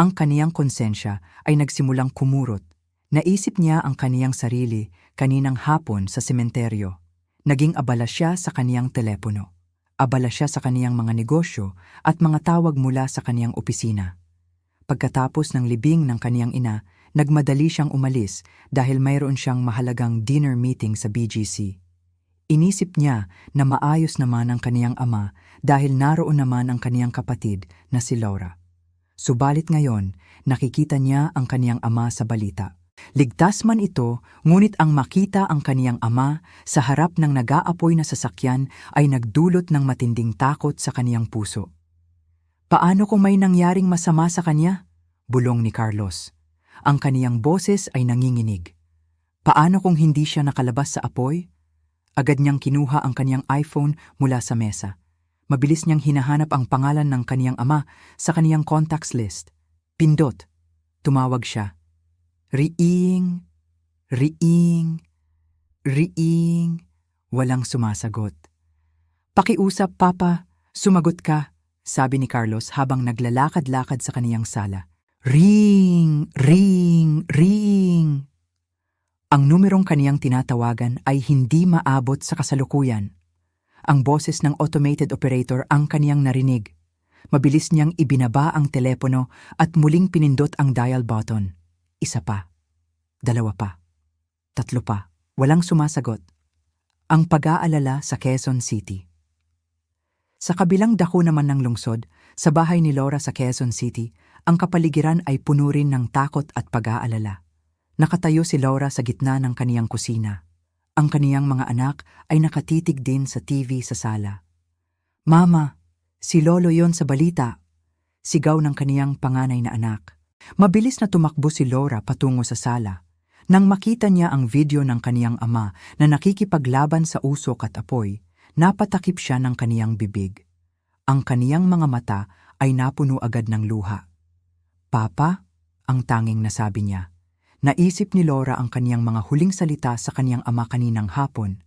Ang kaniyang konsensya ay nagsimulang kumurot. Naisip niya ang kaniyang sarili kaninang hapon sa sementeryo. Naging abala siya sa kaniyang telepono. Abala siya sa kaniyang mga negosyo at mga tawag mula sa kaniyang opisina. Pagkatapos ng libing ng kaniyang ina, nagmadali siyang umalis dahil mayroon siyang mahalagang dinner meeting sa BGC. Inisip niya na maayos naman ang kaniyang ama dahil naroon naman ang kaniyang kapatid na si Laura. Subalit ngayon, nakikita niya ang kaniyang ama sa balita. Ligtas man ito, ngunit ang makita ang kaniyang ama sa harap ng nag-aapoy na sasakyan ay nagdulot ng matinding takot sa kaniyang puso. Paano kung may nangyaring masama sa kanya? Bulong ni Carlos. Ang kaniyang boses ay nanginginig. Paano kung hindi siya nakalabas sa apoy? Agad niyang kinuha ang kaniyang iPhone mula sa mesa. Mabilis niyang hinahanap ang pangalan ng kaniyang ama sa kaniyang contacts list. Pindot. Tumawag siya. Riing, riing, riing. Walang sumasagot. Pakiusap, Papa. Sumagot ka, sabi ni Carlos habang naglalakad-lakad sa kaniyang sala. Ring, ring, ring. Ang numerong kaniyang tinatawagan ay hindi maabot sa kasalukuyan. Ang boses ng automated operator ang kaniyang narinig. Mabilis niyang ibinaba ang telepono at muling pinindot ang dial button. Isa pa, dalawa pa, tatlo pa, walang sumasagot. Ang pag-aalala sa Quezon City. Sa kabilang dako naman ng lungsod, sa bahay ni Laura sa Quezon City, ang kapaligiran ay puno rin ng takot at pag-aalala. Nakatayo si Laura sa gitna ng kaniyang kusina. Ang kaniyang mga anak ay nakatitig din sa TV sa sala. Mama, si Lolo yon sa balita. Sigaw ng kaniyang panganay na anak. Mabilis na tumakbo si Laura patungo sa sala. Nang makita niya ang video ng kaniyang ama na nakikipaglaban sa usok at apoy, napatakip siya ng kaniyang bibig. Ang kaniyang mga mata ay napuno agad ng luha. Papa, ang tanging nasabi niya. Naisip ni Laura ang kaniyang mga huling salita sa kaniyang ama kaninang hapon.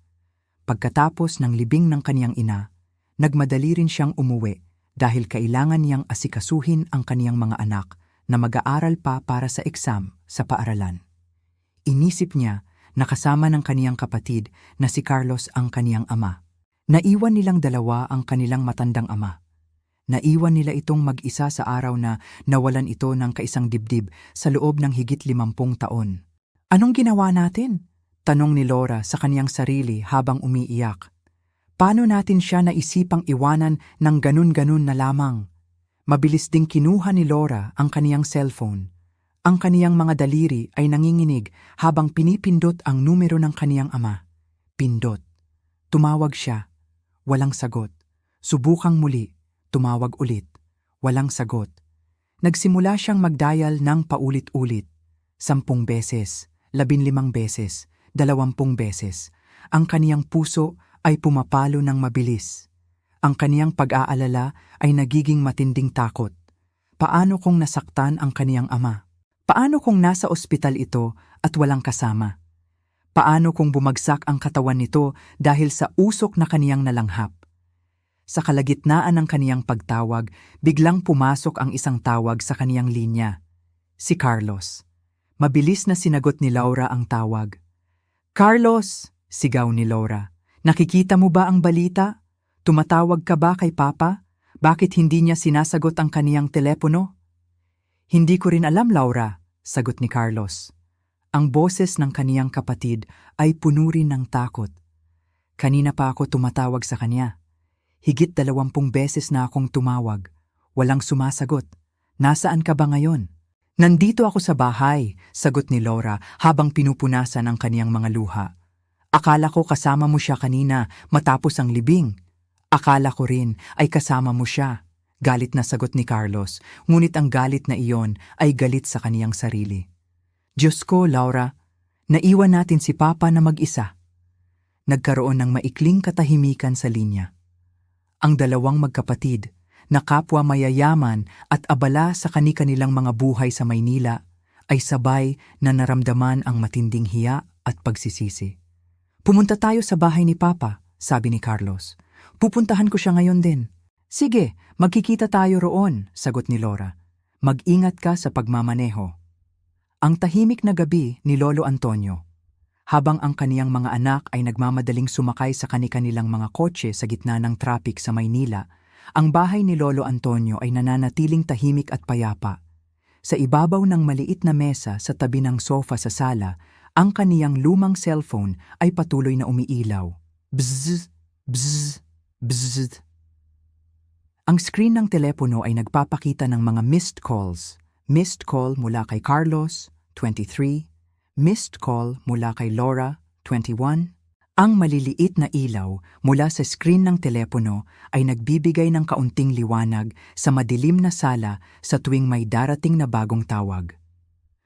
Pagkatapos ng libing ng kaniyang ina, nagmadali rin siyang umuwi dahil kailangan niyang asikasuhin ang kaniyang mga anak na mag-aaral pa para sa exam sa paaralan. Inisip niya na kasama ng kaniyang kapatid na si Carlos ang kaniyang ama. Naiwan nilang dalawa ang kanilang matandang ama. Naiwan nila itong mag-isa sa araw na nawalan ito ng kaisang dibdib sa loob ng higit 50 taon. Anong ginawa natin? Tanong ni Laura sa kaniyang sarili habang umiiyak. Paano natin siya naisipang iwanan ng ganun-ganun na lamang? Mabilis ding kinuha ni Laura ang kaniyang cellphone. Ang kaniyang mga daliri ay nanginginig habang pinipindot ang numero ng kaniyang ama. Pindot. Tumawag siya. Walang sagot. Subukang muli. Tumawag ulit. Walang sagot. Nagsimula siyang magdial ng paulit-ulit. 10 beses, 15 beses, 20 beses. Ang kaniyang puso ay pumapalo ng mabilis. Ang kaniyang pag-aalala ay nagiging matinding takot. Paano kung nasaktan ang kaniyang ama? Paano kung nasa ospital ito at walang kasama? Paano kung bumagsak ang katawan nito dahil sa usok na kaniyang nalanghap? Sa kalagitnaan ng kaniyang pagtawag, biglang pumasok ang isang tawag sa kaniyang linya. Si Carlos. Mabilis na sinagot ni Laura ang tawag. Carlos! Sigaw ni Laura. Nakikita mo ba ang balita? Tumatawag ka ba kay Papa? Bakit hindi niya sinasagot ang kaniyang telepono? Hindi ko rin alam, Laura, sagot ni Carlos. Ang boses ng kaniyang kapatid ay puno rin ng takot. Kanina pa ako tumatawag sa kanya. Higit 20 beses na akong tumawag. Walang sumasagot. Nasaan ka ba ngayon? Nandito ako sa bahay, sagot ni Laura habang pinupunasan ang kaniyang mga luha. Akala ko kasama mo siya kanina matapos ang libing. Akala ko rin ay kasama mo siya. Galit na sagot ni Carlos, ngunit ang galit na iyon ay galit sa kaniyang sarili. Diyos ko, Laura, naiwan natin si Papa na mag-isa. Nagkaroon ng maikling katahimikan sa linya. Ang dalawang magkapatid, na kapwa mayayaman at abala sa kani-kanilang mga buhay sa Maynila, ay sabay na naramdaman ang matinding hiya at pagsisisi. Pumunta tayo sa bahay ni Papa, sabi ni Carlos. Pupuntahan ko siya ngayon din. Sige, magkikita tayo roon, sagot ni Laura. Mag-ingat ka sa pagmamaneho. Ang tahimik na gabi ni Lolo Antonio. Habang ang kaniyang mga anak ay nagmamadaling sumakay sa kani-kanilang mga kotse sa gitna ng traffic sa Maynila, ang bahay ni Lolo Antonio ay nananatiling tahimik at payapa. Sa ibabaw ng maliit na mesa sa tabi ng sofa sa sala, ang kaniyang lumang cellphone ay patuloy na umiilaw. Bzz, bzz, bzz. Ang screen ng telepono ay nagpapakita ng mga missed calls. Missed call mula kay Carlos, 23. Missed call mula kay Laura, 21. Ang maliliit na ilaw mula sa screen ng telepono ay nagbibigay ng kaunting liwanag sa madilim na sala sa tuwing may darating na bagong tawag.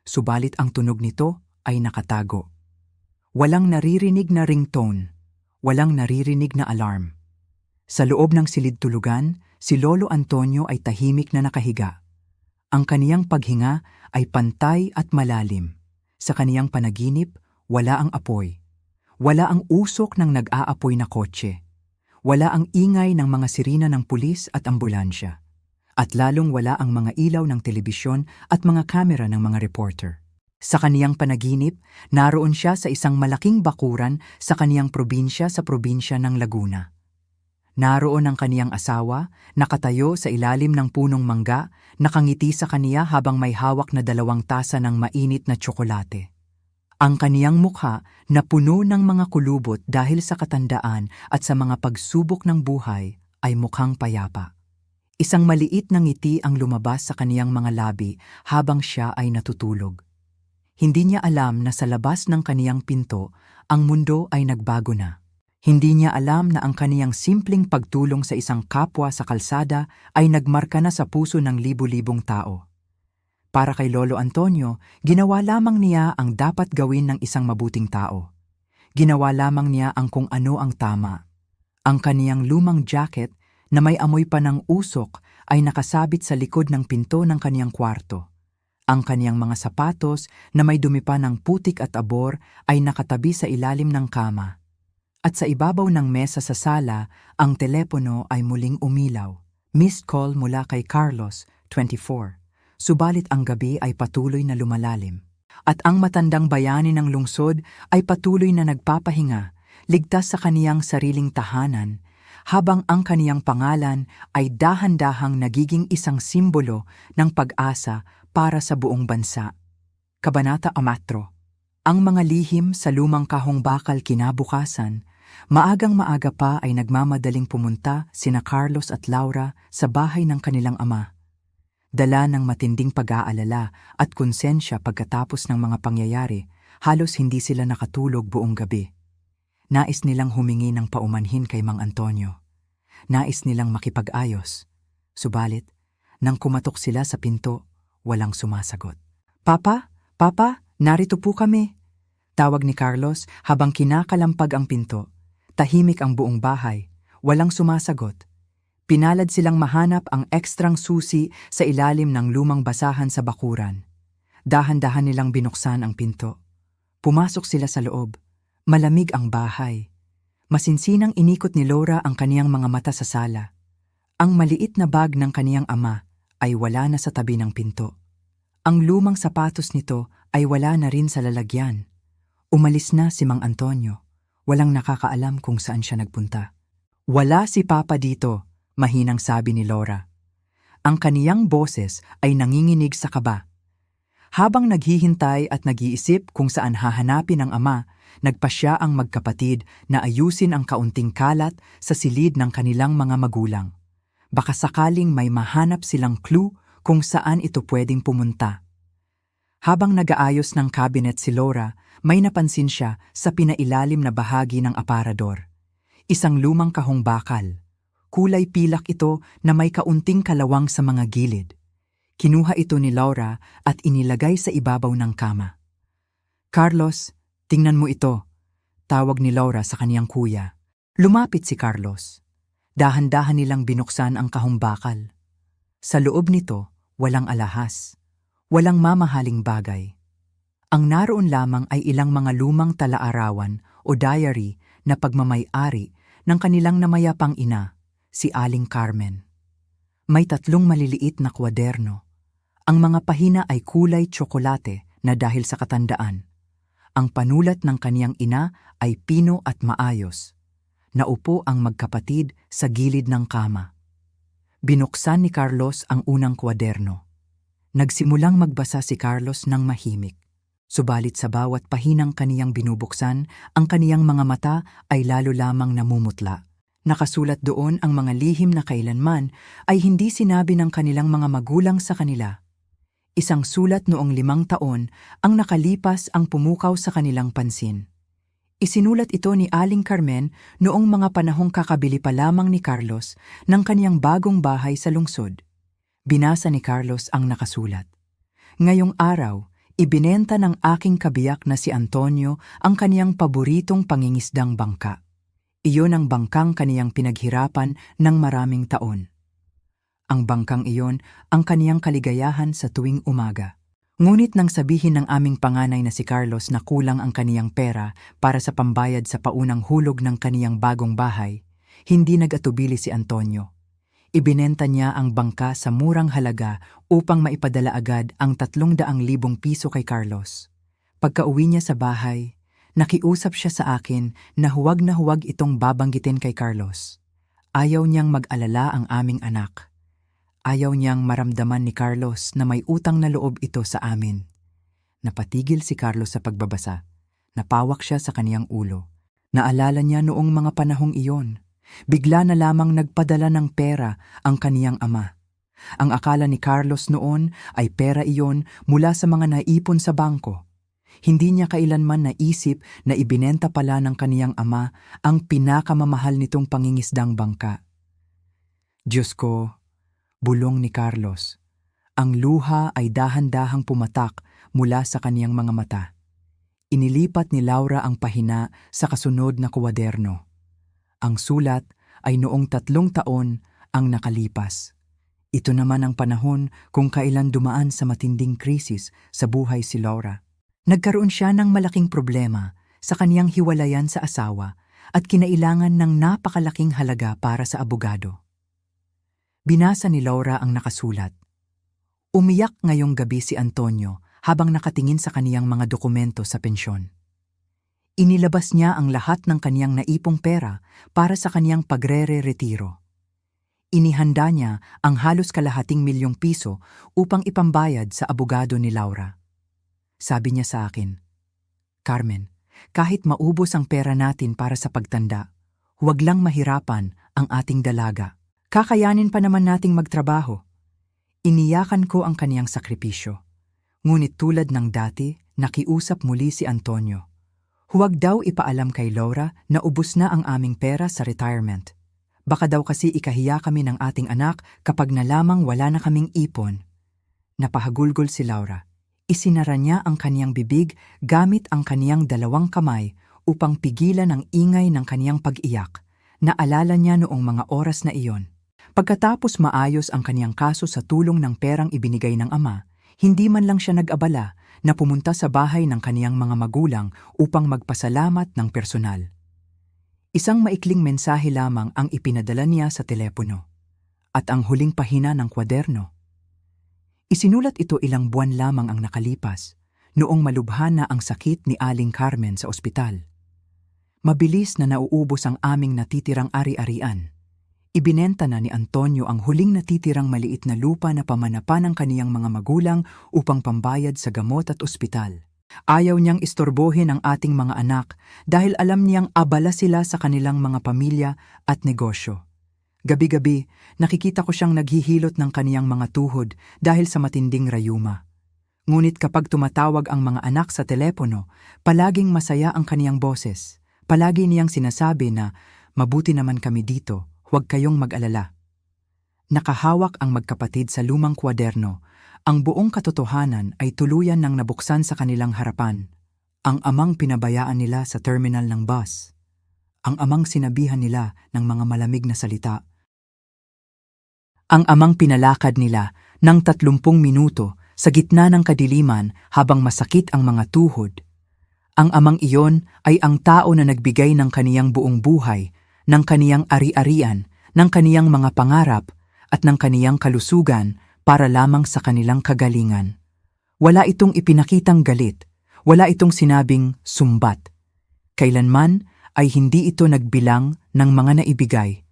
Subalit ang tunog nito ay nakatago. Walang naririnig na ringtone, walang naririnig na alarm. Sa loob ng silid-tulugan, si Lolo Antonio ay tahimik na nakahiga. Ang kaniyang paghinga ay pantay at malalim. Sa kaniyang panaginip, wala ang apoy. Wala ang usok ng nag-aapoy na kotse. Wala ang ingay ng mga sirena ng pulis at ambulansya. At lalong wala ang mga ilaw ng telebisyon at mga kamera ng mga reporter. Sa kaniyang panaginip, naroon siya sa isang malaking bakuran sa kaniyang probinsya sa probinsya ng Laguna. Naroon ang kaniyang asawa, nakatayo sa ilalim ng punong mangga, nakangiti sa kaniya habang may hawak na 2 tasa ng mainit na tsokolate. Ang kaniyang mukha na puno ng mga kulubot dahil sa katandaan at sa mga pagsubok ng buhay ay mukhang payapa. Isang maliit na ngiti ang lumabas sa kaniyang mga labi habang siya ay natutulog. Hindi niya alam na sa labas ng kaniyang pinto, ang mundo ay nagbago na. Hindi niya alam na ang kaniyang simpleng pagtulong sa isang kapwa sa kalsada ay nagmarka na sa puso ng libu-libong tao. Para kay Lolo Antonio, ginawa lamang niya ang dapat gawin ng isang mabuting tao. Ginawa lamang niya ang kung ano ang tama. Ang kaniyang lumang jacket na may amoy pa ng usok ay nakasabit sa likod ng pinto ng kaniyang kwarto. Ang kaniyang mga sapatos na may dumi pa ng putik at abor ay nakatabi sa ilalim ng kama. At sa ibabaw ng mesa sa sala, ang telepono ay muling umilaw. Missed call mula kay Carlos, 24. Subalit ang gabi ay patuloy na lumalalim. At ang matandang bayani ng lungsod ay patuloy na nagpapahinga, ligtas sa kaniyang sariling tahanan, habang ang kaniyang pangalan ay dahan-dahang nagiging isang simbolo ng pag-asa para sa buong bansa. Kabanata 4. Ang mga lihim sa lumang kahong bakal kinabukasan, maagang-maaga pa ay nagmamadaling pumunta sina Carlos at Laura sa bahay ng kanilang ama. Dala ng matinding pag-aalala at konsensya pagkatapos ng mga pangyayari, halos hindi sila nakatulog buong gabi. Nais nilang humingi ng paumanhin kay Mang Antonio. Nais nilang makipag-ayos. Subalit, nang kumatok sila sa pinto, walang sumasagot. "Papa, Papa, narito po kami." Tawag ni Carlos habang kinakalampag ang pinto. Tahimik ang buong bahay, walang sumasagot. Pinalad silang mahanap ang ekstrang susi sa ilalim ng lumang basahan sa bakuran. Dahan-dahan nilang binuksan ang pinto. Pumasok sila sa loob. Malamig ang bahay. Masinsinang inikot ni Laura ang kaniyang mga mata sa sala. Ang maliit na bag ng kaniyang ama ay wala na sa tabi ng pinto. Ang lumang sapatos nito ay wala na rin sa lalagyan. Umalis na si Mang Antonio. Walang nakakaalam kung saan siya nagpunta. "Wala si Papa dito," mahinang sabi ni Laura. Ang kaniyang boses ay nanginginig sa kaba. Habang naghihintay at nag-iisip kung saan hahanapin ang ama, nagpasya ang magkapatid na ayusin ang kaunting kalat sa silid ng kanilang mga magulang. Baka sakaling may mahanap silang clue kung saan ito pwedeng pumunta. Habang nag-aayos ng cabinet si Laura, may napansin siya sa pinailalim na bahagi ng aparador. Isang lumang kahong bakal. Kulay pilak ito na may kaunting kalawang sa mga gilid. Kinuha ito ni Laura at inilagay sa ibabaw ng kama. "Carlos, tingnan mo ito," tawag ni Laura sa kaniyang kuya. Lumapit si Carlos. Dahan-dahan nilang binuksan ang kahong bakal. Sa loob nito, walang alahas. Walang mamahaling bagay. Ang naroon lamang ay ilang mga lumang talaarawan o diary na pagmamay-ari ng kanilang namayapang ina, si Aling Carmen. May 3 maliliit na kwaderno. Ang mga pahina ay kulay tsokolate na dahil sa katandaan. Ang panulat ng kaniyang ina ay pino at maayos. Naupo ang magkapatid sa gilid ng kama. Binuksan ni Carlos ang unang kwaderno. Nagsimulang magbasa si Carlos ng mahimik. Subalit sa bawat pahinang kaniyang binubuksan, ang kaniyang mga mata ay lalo lamang namumutla. Nakasulat doon ang mga lihim na kailanman ay hindi sinabi ng kanilang mga magulang sa kanila. Isang sulat noong 5 taon ang nakalipas ang pumukaw sa kanilang pansin. Isinulat ito ni Aling Carmen noong mga panahong kakabili pa lamang ni Carlos ng kaniyang bagong bahay sa lungsod. Binasa ni Carlos ang nakasulat. Ngayong araw, ibinenta ng aking kabiyak na si Antonio ang kaniyang paboritong pangingisdang bangka. Iyon ang bangkang kaniyang pinaghirapan ng maraming taon. Ang bangkang iyon ang kaniyang kaligayahan sa tuwing umaga. Ngunit nang sabihin ng aming panganay na si Carlos na kulang ang kaniyang pera para sa pambayad sa paunang hulog ng kaniyang bagong bahay, hindi nag-atubili si Antonio. Ibinenta niya ang bangka sa murang halaga upang maipadala agad ang 300,000 piso kay Carlos. Pagka-uwi niya sa bahay, nakiusap siya sa akin na huwag itong babanggitin kay Carlos. Ayaw niyang mag-alala ang aming anak. Ayaw niyang maramdaman ni Carlos na may utang na loob ito sa amin. Napatigil si Carlos sa pagbabasa. Napawak siya sa kaniyang ulo. Naalala niya noong mga panahong iyon. Bigla na lamang nagpadala ng pera ang kaniyang ama. Ang akala ni Carlos noon ay pera iyon mula sa mga naipon sa bangko. Hindi niya kailanman naisip na ibinenta pala ng kaniyang ama ang pinakamamahal nitong pangingisdang bangka. Diyos ko, bulong ni Carlos. Ang luha ay dahan-dahang pumatak mula sa kaniyang mga mata. Inilipat ni Laura ang pahina sa kasunod na kwaderno. Ang sulat ay noong 3 taon ang nakalipas. Ito naman ang panahon kung kailan dumaan sa matinding krisis sa buhay si Laura. Nagkaroon siya ng malaking problema sa kaniyang hiwalayan sa asawa at kinailangan ng napakalaking halaga para sa abogado. Binasa ni Laura ang nakasulat. Umiyak ngayong gabi si Antonio habang nakatingin sa kaniyang mga dokumento sa pensyon. Inilabas niya ang lahat ng kaniyang naipong pera para sa kaniyang pagre-retiro. Inihanda niya ang halos kalahating milyong piso upang ipambayad sa abogado ni Laura. Sabi niya sa akin, Carmen, kahit maubos ang pera natin para sa pagtanda, huwag lang mahirapan ang ating dalaga. Kakayanin pa naman nating magtrabaho. Iniyakan ko ang kaniyang sakripisyo. Ngunit tulad ng dati, nakiusap muli si Antonio. Huwag daw ipaalam kay Laura na ubos na ang aming pera sa retirement. Baka daw kasi ikahiya kami ng ating anak kapag nalamang wala na kaming ipon. Napahagulgol si Laura. Isinara niya ang kaniyang bibig gamit ang kaniyang 2 kamay upang pigilan ang ingay ng kaniyang pag-iyak. Naalala niya noong mga oras na iyon. Pagkatapos maayos ang kaniyang kaso sa tulong ng perang ibinigay ng ama, hindi man lang siya nag-abala na pumunta sa bahay ng kaniyang mga magulang upang magpasalamat ng personal. Isang maikling mensahe lamang ang ipinadala niya sa telepono at ang huling pahina ng kwaderno. Isinulat ito ilang buwan lamang ang nakalipas, noong malubha na ang sakit ni Aling Carmen sa ospital. Mabilis na nauubos ang aming natitirang ari-arian. Ibinenta na ni Antonio ang huling natitirang maliit na lupa na pamanapan ng kaniyang mga magulang upang pambayad sa gamot at ospital. Ayaw niyang istorbohin ang ating mga anak dahil alam niyang abala sila sa kanilang mga pamilya at negosyo. Gabi-gabi, nakikita ko siyang naghihilot ng kaniyang mga tuhod dahil sa matinding rayuma. Ngunit kapag tumatawag ang mga anak sa telepono, palaging masaya ang kaniyang boses. Palagi niyang sinasabi na, mabuti naman kami dito. Huwag kayong mag-alala. Nakahawak ang magkapatid sa lumang kwaderno. Ang buong katotohanan ay tuluyan ng nabuksan sa kanilang harapan. Ang amang pinabayaan nila sa terminal ng bus. Ang amang sinabihan nila ng mga malamig na salita. Ang amang pinalakad nila ng 30 minuto sa gitna ng kadiliman habang masakit ang mga tuhod. Ang amang iyon ay ang tao na nagbigay ng kaniyang buong buhay, ng kaniyang ari-arian, ng kaniyang mga pangarap, at ng kaniyang kalusugan para lamang sa kanilang kagalingan. Wala itong ipinakitang galit, wala itong sinabing sumbat. Kailanman ay hindi ito nagbilang ng mga naibigay.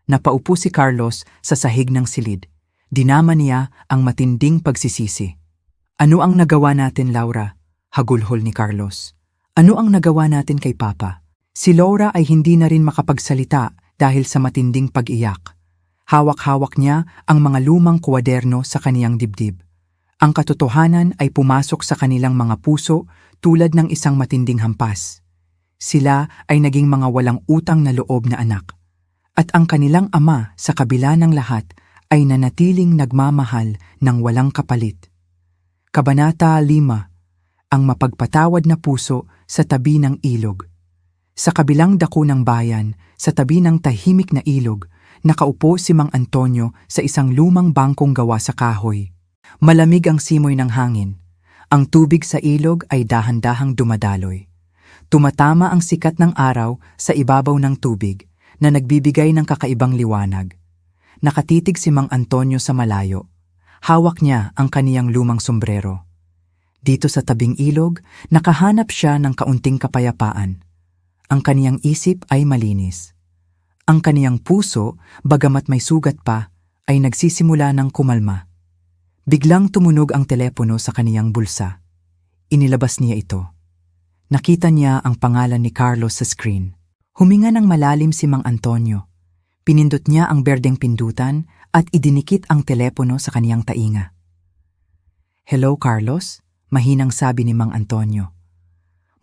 Napaupo si Carlos sa sahig ng silid. Dinama niya ang matinding pagsisisi. Ano ang nagawa natin, Laura? Hagulhol ni Carlos. Ano ang nagawa natin kay Papa? Si Laura ay hindi na rin makapagsalita dahil sa matinding pag-iyak. Hawak-hawak niya ang mga lumang kwaderno sa kaniyang dibdib. Ang katotohanan ay pumasok sa kanilang mga puso tulad ng isang matinding hampas. Sila ay naging mga walang utang na loob na anak. At ang kanilang ama sa kabila ng lahat ay nanatiling nagmamahal ng walang kapalit. Kabanata 5. Ang mapagpatawad na puso sa tabi ng ilog. Sa kabilang dako ng bayan, sa tabi ng tahimik na ilog, nakaupo si Mang Antonio sa isang lumang bangkong gawa sa kahoy. Malamig ang simoy ng hangin. Ang tubig sa ilog ay dahan-dahang dumadaloy. Tumatama ang sikat ng araw sa ibabaw ng tubig na nagbibigay ng kakaibang liwanag. Nakatitig si Mang Antonio sa malayo. Hawak niya ang kaniyang lumang sombrero. Dito sa tabing ilog, nakahanap siya ng kaunting kapayapaan. Ang kaniyang isip ay malinis. Ang kaniyang puso, bagamat may sugat pa, ay nagsisimula ng kumalma. Biglang tumunog ang telepono sa kaniyang bulsa. Inilabas niya ito. Nakita niya ang pangalan ni Carlos sa screen. Huminga ng malalim si Mang Antonio. Pinindot niya ang berdeng pindutan at idinikit ang telepono sa kaniyang tainga. "Hello, Carlos?" Mahinang sabi ni Mang Antonio.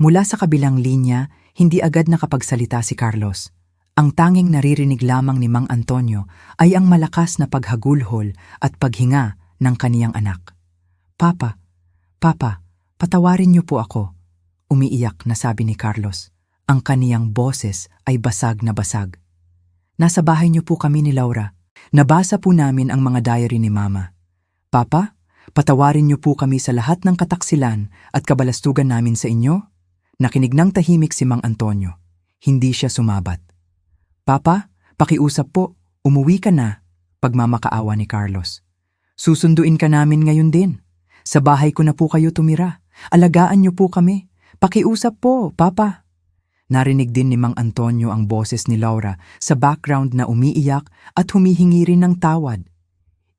Mula sa kabilang linya, hindi agad nakapagsalita si Carlos. Ang tanging naririnig lamang ni Mang Antonio ay ang malakas na paghagulhol at paghinga ng kaniyang anak. Papa, patawarin niyo po ako." Umiiyak na sabi ni Carlos. Ang kaniyang boses ay basag na basag. "Nasa bahay niyo po kami ni Laura. Nabasa po namin ang mga diary ni Mama. Papa, patawarin niyo po kami sa lahat ng kataksilan at kabalastugan namin sa inyo." Nakinig ng tahimik si Mang Antonio. Hindi siya sumabat. "Papa, pakiusap po, umuwi ka na," pagmamakaawa ni Carlos. "Susunduin ka namin ngayon din. Sa bahay ko na po kayo tumira. Alagaan niyo po kami. Pakiusap po, Papa." Narinig din ni Mang Antonio ang boses ni Laura sa background na umiiyak at humihingi rin ng tawad.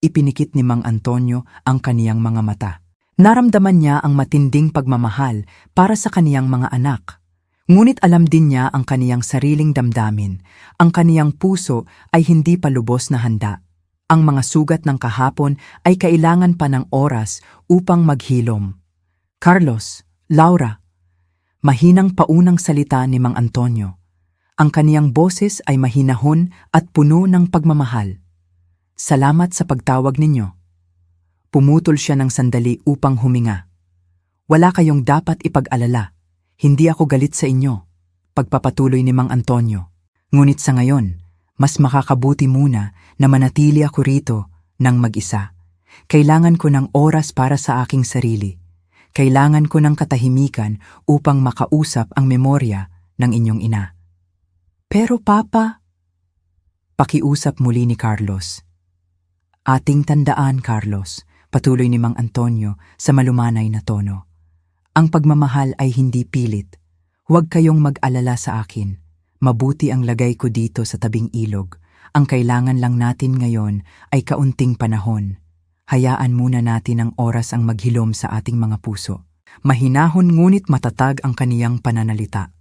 Ipinikit ni Mang Antonio ang kaniyang mga mata. Naramdaman niya ang matinding pagmamahal para sa kaniyang mga anak. Ngunit alam din niya ang kaniyang sariling damdamin. Ang kaniyang puso ay hindi pa lubos na handa. Ang mga sugat ng kahapon ay kailangan pa ng oras upang maghilom. "Carlos, Laura." Mahinang paunang salita ni Mang Antonio. Ang kaniyang boses ay mahinahon at puno ng pagmamahal. "Salamat sa pagtawag ninyo." Pumutol siya ng sandali upang huminga. "Wala kayong dapat ipag-alala. Hindi ako galit sa inyo," pagpapatuloy ni Mang Antonio. "Ngunit sa ngayon, mas makakabuti muna na manatili ako rito ng mag-isa. Kailangan ko ng oras para sa aking sarili. Kailangan ko ng katahimikan upang makausap ang memorya ng inyong ina." "Pero Papa," pakiusap muli ni Carlos. "Ating tandaan, Carlos," patuloy ni Mang Antonio sa malumanay na tono. "Ang pagmamahal ay hindi pilit. Huwag kayong mag-alala sa akin. Mabuti ang lagay ko dito sa tabing ilog. Ang kailangan lang natin ngayon ay kaunting panahon. Hayaan muna natin ang oras ang maghilom sa ating mga puso." Mahinahon ngunit matatag ang kaniyang pananalita.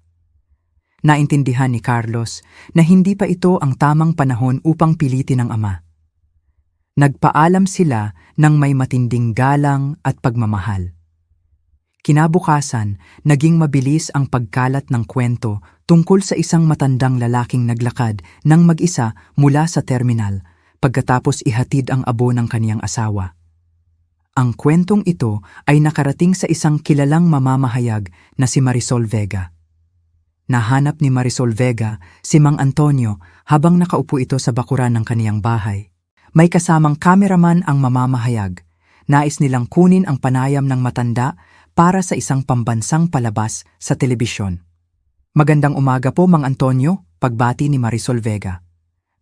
Naintindihan ni Carlos na hindi pa ito ang tamang panahon upang pilitin ang ama. Nagpaalam sila ng may matinding galang at pagmamahal. Kinabukasan, naging mabilis ang pagkalat ng kwento tungkol sa isang matandang lalaking naglakad ng mag-isa mula sa terminal pagkatapos ihatid ang abo ng kaniyang asawa. Ang kwentong ito ay nakarating sa isang kilalang mamamahayag na si Marisol Vega. Nahanap ni Marisol Vega si Mang Antonio habang nakaupo ito sa bakuran ng kaniyang bahay. May kasamang kameraman ang mamamahayag. Nais nilang kunin ang panayam ng matanda para sa isang pambansang palabas sa telebisyon. "Magandang umaga po, Mang Antonio," pagbati ni Marisol Vega.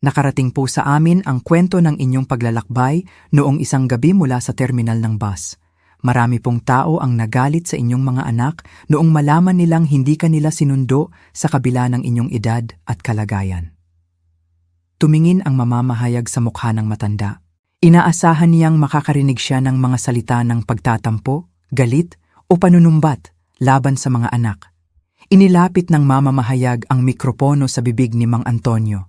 "Nakarating po sa amin ang kwento ng inyong paglalakbay noong isang gabi mula sa terminal ng bus. Marami pong tao ang nagalit sa inyong mga anak noong malaman nilang hindi kanila sinundo sa kabila ng inyong edad at kalagayan." Tumingin ang mamamahayag sa mukha ng matanda. Inaasahan niyang makakarinig siya ng mga salita ng pagtatampo, galit o panunumbat laban sa mga anak. Inilapit ng mamamahayag ang mikropono sa bibig ni Mang Antonio.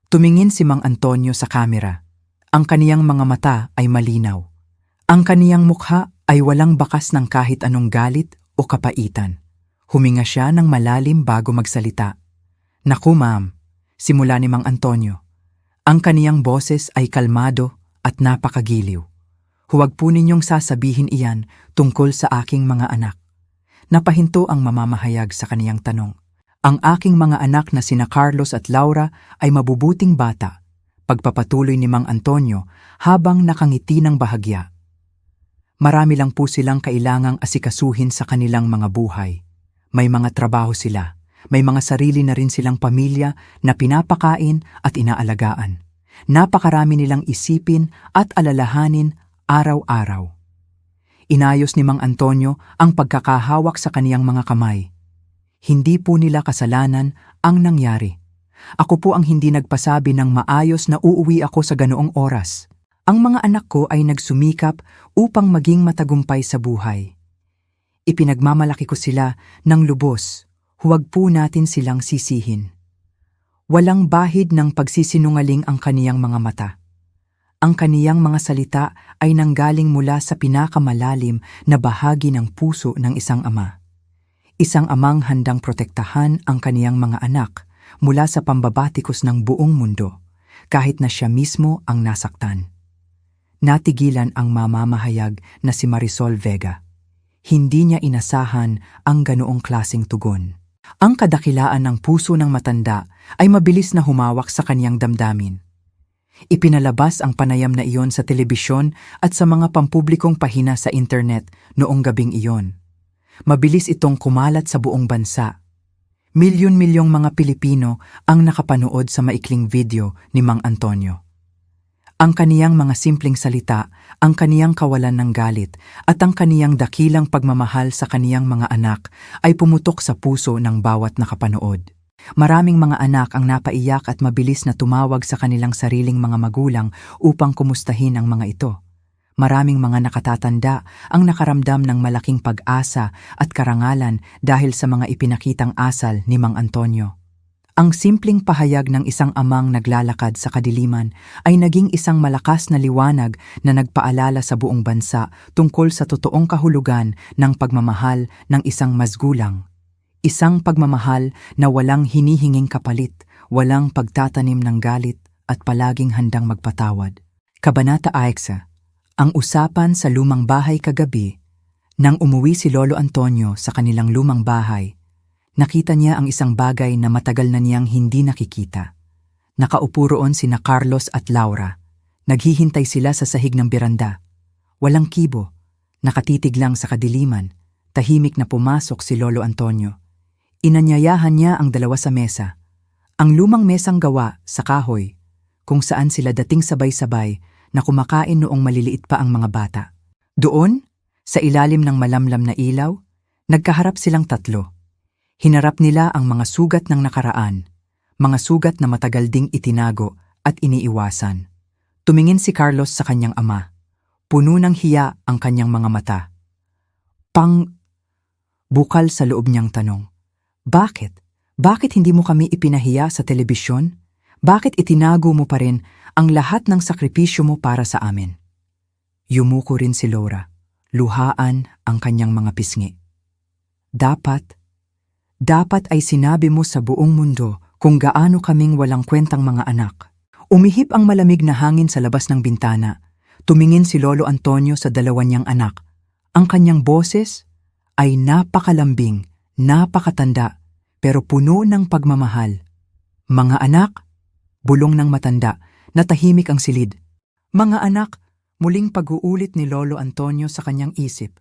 Tumingin si Mang Antonio sa kamera. Ang kaniyang mga mata ay malinaw. Ang kaniyang mukha ay walang bakas ng kahit anong galit o kapaitan. Huminga siya ng malalim bago magsalita. "Naku ma'am," simula ni Mang Antonio. Ang kaniyang boses ay kalmado at napakagiliw. "Huwag po ninyong sasabihin iyan tungkol sa aking mga anak." Napahinto ang mamamahayag sa kaniyang tanong. "Ang aking mga anak na sina Carlos at Laura ay mabubuting bata," pagpapatuloy ni Mang Antonio habang nakangiti ng bahagya. "Marami lang po silang kailangang asikasuhin sa kanilang mga buhay. May mga trabaho sila, may mga sarili na rin silang pamilya na pinapakain at inaalagaan. Napakarami nilang isipin at alalahanin araw-araw." Inayos ni Mang Antonio ang pagkakahawak sa kaniyang mga kamay. "Hindi po nila kasalanan ang nangyari. Ako po ang hindi nagpasabi ng maayos na uuwi ako sa ganoong oras. Ang mga anak ko ay nagsumikap upang maging matagumpay sa buhay. Ipinagmamalaki ko sila ng lubos. Huwag po natin silang sisihin." Walang bahid ng pagsisinungaling ang kaniyang mga mata. Ang kaniyang mga salita ay nanggaling mula sa pinakamalalim na bahagi ng puso ng isang ama. Isang amang handang protektahan ang kaniyang mga anak mula sa pambabatikos ng buong mundo, kahit na siya mismo ang nasaktan. Natigilan ang mamamahayag na si Marisol Vega. Hindi niya inasahan ang ganoong klaseng tugon. Ang kadakilaan ng puso ng matanda ay mabilis na humawak sa kaniyang damdamin. Ipinalabas ang panayam na iyon sa telebisyon at sa mga pampublikong pahina sa internet noong gabing iyon. Mabilis itong kumalat sa buong bansa. Milyon-milyong mga Pilipino ang nakapanood sa maikling video ni Mang Antonio. Ang kaniyang mga simpleng salita, ang kaniyang kawalan ng galit, at ang kaniyang dakilang pagmamahal sa kaniyang mga anak ay pumutok sa puso ng bawat nakapanood. Maraming mga anak ang napaiyak at mabilis na tumawag sa kanilang sariling mga magulang upang kumustahin ang mga ito. Maraming mga nakatatanda ang nakaramdam ng malaking pag-asa at karangalan dahil sa mga ipinakitang asal ni Mang Antonio. Ang simpleng pahayag ng isang amang naglalakad sa kadiliman ay naging isang malakas na liwanag na nagpaalala sa buong bansa tungkol sa totoong kahulugan ng pagmamahal ng isang masgulang. Isang pagmamahal na walang hinihinging kapalit, walang pagtatanim ng galit at palaging handang magpatawad. Kabanata 6. Ang usapan sa lumang bahay kagabi. Nang umuwi si Lolo Antonio sa kanilang lumang bahay, nakita niya ang isang bagay na matagal na niyang hindi nakikita. Nakaupo roon sina Carlos at Laura. Naghihintay sila sa sahig ng beranda. Walang kibo, nakatitig lang sa kadiliman. Tahimik na pumasok si Lolo Antonio. Inanyayahan niya ang dalawa sa mesa. Ang lumang mesang gawa sa kahoy, kung saan sila dating sabay-sabay na kumakain noong maliliit pa ang mga bata. Doon, sa ilalim ng malamlam na ilaw, nagkaharap silang tatlo. Hinarap nila ang mga sugat ng nakaraan, mga sugat na matagal ding itinago at iniiwasan. Tumingin si Carlos sa kanyang ama. Puno ng hiya ang kanyang mga mata. Bukal sa loob niyang tanong. Bakit? Bakit hindi mo kami ipinahiya sa telebisyon? Bakit itinago mo pa rin ang lahat ng sakripisyo mo para sa amin? Yumuko rin si Laura. Luhaan ang kanyang mga pisngi. Dapat ay sinabi mo sa buong mundo kung gaano kaming walang kwentang mga anak. Umihip ang malamig na hangin sa labas ng bintana. Tumingin si Lolo Antonio sa dalawa niyang anak. Ang kanyang boses ay napakalambing, napakatanda, pero puno ng pagmamahal. Mga anak, bulong ng matanda, natahimik ang silid. Mga anak, muling pag-uulit ni Lolo Antonio sa kanyang isip.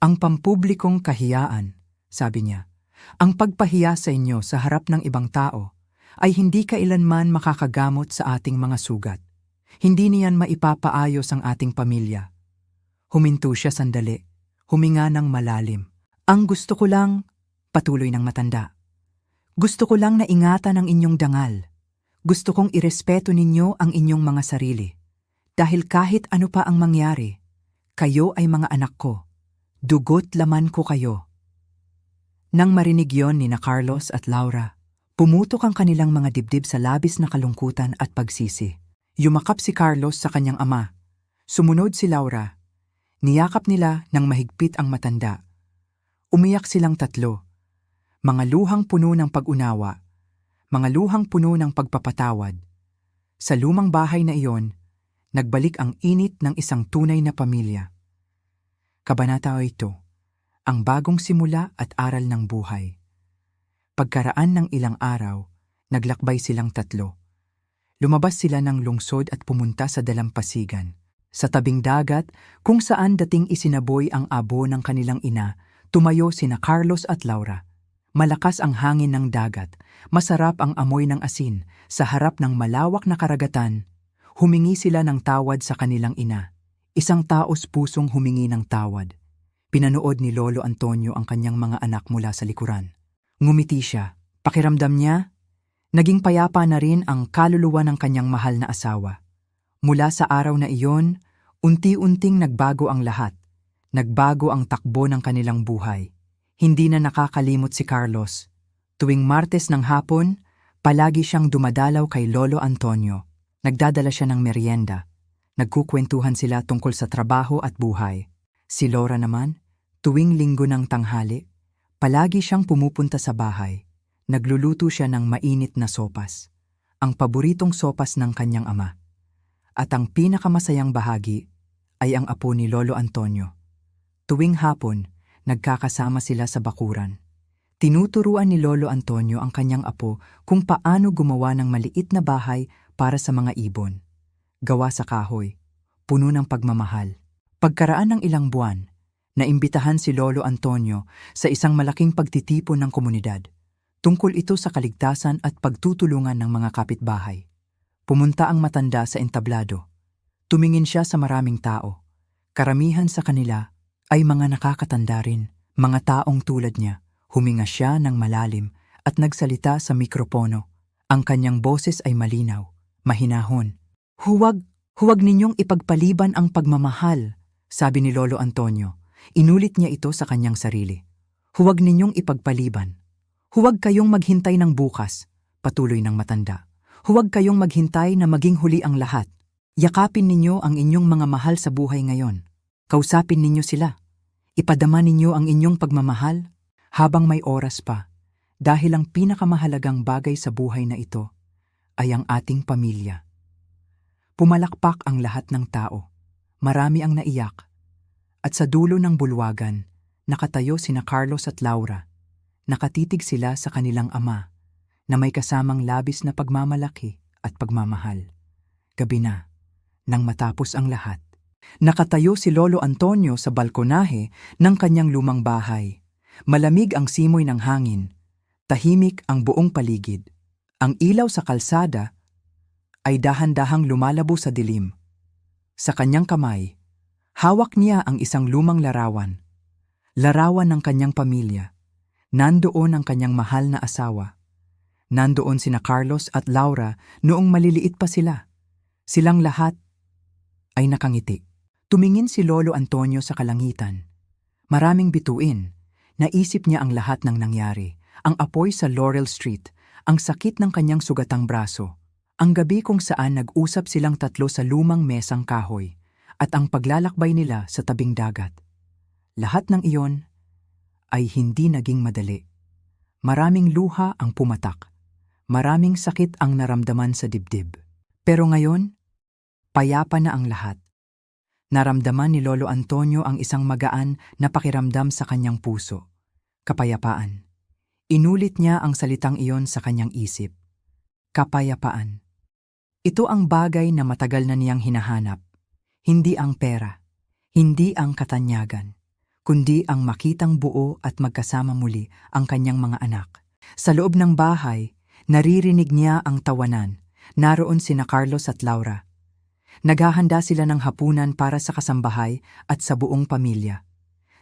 Ang pampublikong kahiyaan, sabi niya. Ang pagpahiya sa inyo sa harap ng ibang tao ay hindi kailanman makakagamot sa ating mga sugat. Hindi niyan maipapaayos ang ating pamilya. Huminto siya sandali, huminga ng malalim. Ang gusto ko lang, patuloy ng matanda. Gusto ko lang na ingatan ang inyong dangal. Gusto kong irespeto ninyo ang inyong mga sarili. Dahil kahit ano pa ang mangyari, kayo ay mga anak ko. Dugo't laman ko kayo. Nang marinig yon ni na Carlos at Laura, pumutok ang kanilang mga dibdib sa labis na kalungkutan at pagsisi. Yumakap si Carlos sa kanyang ama. Sumunod si Laura. Niyakap nila ng mahigpit ang matanda. Umiyak silang tatlo. Mga luhang puno ng pag-unawa. Mga luhang puno ng pagpapatawad. Sa lumang bahay na iyon, nagbalik ang init ng isang tunay na pamilya. Kabanata 8. Ang bagong simula at aral ng buhay. Pagkaraan ng ilang araw, naglakbay silang tatlo. Lumabas sila ng lungsod at pumunta sa dalampasigan. Sa tabing dagat, kung saan dating isinaboy ang abo ng kanilang ina, tumayo sina Carlos at Laura. Malakas ang hangin ng dagat, masarap ang amoy ng asin, sa harap ng malawak na karagatan, humingi sila ng tawad sa kanilang ina. Isang taos pusong humingi ng tawad. Pinanood ni Lolo Antonio ang kanyang mga anak mula sa likuran. Ngumiti siya. Pakiramdam niya, naging payapa na rin ang kaluluwa ng kanyang mahal na asawa. Mula sa araw na iyon, unti-unting nagbago ang lahat. Nagbago ang takbo ng kanilang buhay. Hindi na nakakalimot si Carlos. Tuwing Martes ng hapon, palagi siyang dumadalaw kay Lolo Antonio. Nagdadala siya ng merienda. Nagkukwentuhan sila tungkol sa trabaho at buhay. Si Laura naman, tuwing linggo ng tanghali, palagi siyang pumupunta sa bahay. Nagluluto siya ng mainit na sopas. Ang paboritong sopas ng kanyang ama. At ang pinakamasayang bahagi ay ang apo ni Lolo Antonio. Tuwing hapon, nagkakasama sila sa bakuran. Tinuturuan ni Lolo Antonio ang kanyang apo kung paano gumawa ng maliit na bahay para sa mga ibon. Gawa sa kahoy, puno ng pagmamahal. Pagkaraan ng ilang buwan, naimbitahan si Lolo Antonio sa isang malaking pagtitipon ng komunidad. Tungkol ito sa kaligtasan at pagtutulungan ng mga kapitbahay. Pumunta ang matanda sa entablado. Tumingin siya sa maraming tao. Karamihan sa kanila ay mga nakakatanda rin, mga taong tulad niya. Huminga siya ng malalim at nagsalita sa mikropono. Ang kanyang boses ay malinaw, mahinahon. Huwag ninyong ipagpaliban ang pagmamahal, sabi ni Lolo Antonio. Inulit niya ito sa kanyang sarili. Huwag ninyong ipagpaliban. Huwag kayong maghintay ng bukas, patuloy ng matanda. Huwag kayong maghintay na maging huli ang lahat. Yakapin ninyo ang inyong mga mahal sa buhay ngayon. Kausapin ninyo sila. Ipadama ninyo ang inyong pagmamahal habang may oras pa, dahil ang pinakamahalagang bagay sa buhay na ito ay ang ating pamilya. Pumalakpak ang lahat ng tao. Marami ang naiyak. At sa dulo ng bulwagan, nakatayo sina Carlos at Laura. Nakatitig sila sa kanilang ama, na may kasamang labis na pagmamalaki at pagmamahal. Gabi na, nang matapos ang lahat. Nakatayo si Lolo Antonio sa balkonahe ng kanyang lumang bahay. Malamig ang simoy ng hangin. Tahimik ang buong paligid. Ang ilaw sa kalsada ay dahan-dahang lumalabo sa dilim. Sa kanyang kamay, hawak niya ang isang lumang larawan. Larawan ng kanyang pamilya. Nandoon ang kanyang mahal na asawa. Nandoon sina Carlos at Laura noong maliliit pa sila. Silang lahat ay nakangiti. Tumingin si Lolo Antonio sa kalangitan. Maraming bituin. Naisip niya ang lahat ng nangyari. Ang apoy sa Laurel Street, ang sakit ng kanyang sugatang braso, ang gabi kung saan nag-usap silang tatlo sa lumang mesang kahoy, at ang paglalakbay nila sa tabing dagat. Lahat ng iyon ay hindi naging madali. Maraming luha ang pumatak. Maraming sakit ang naramdaman sa dibdib. Pero ngayon, payapa na ang lahat. Naramdaman ni Lolo Antonio ang isang magaan na pakiramdam sa kanyang puso. Kapayapaan. Inulit niya ang salitang iyon sa kanyang isip. Kapayapaan. Ito ang bagay na matagal na niyang hinahanap. Hindi ang pera, hindi ang katanyagan, kundi ang makitang buo at magkasama muli ang kanyang mga anak. Sa loob ng bahay, naririnig niya ang tawanan. Naroon sina Carlos at Laura. Naghahanda sila ng hapunan para sa kasambahay at sa buong pamilya.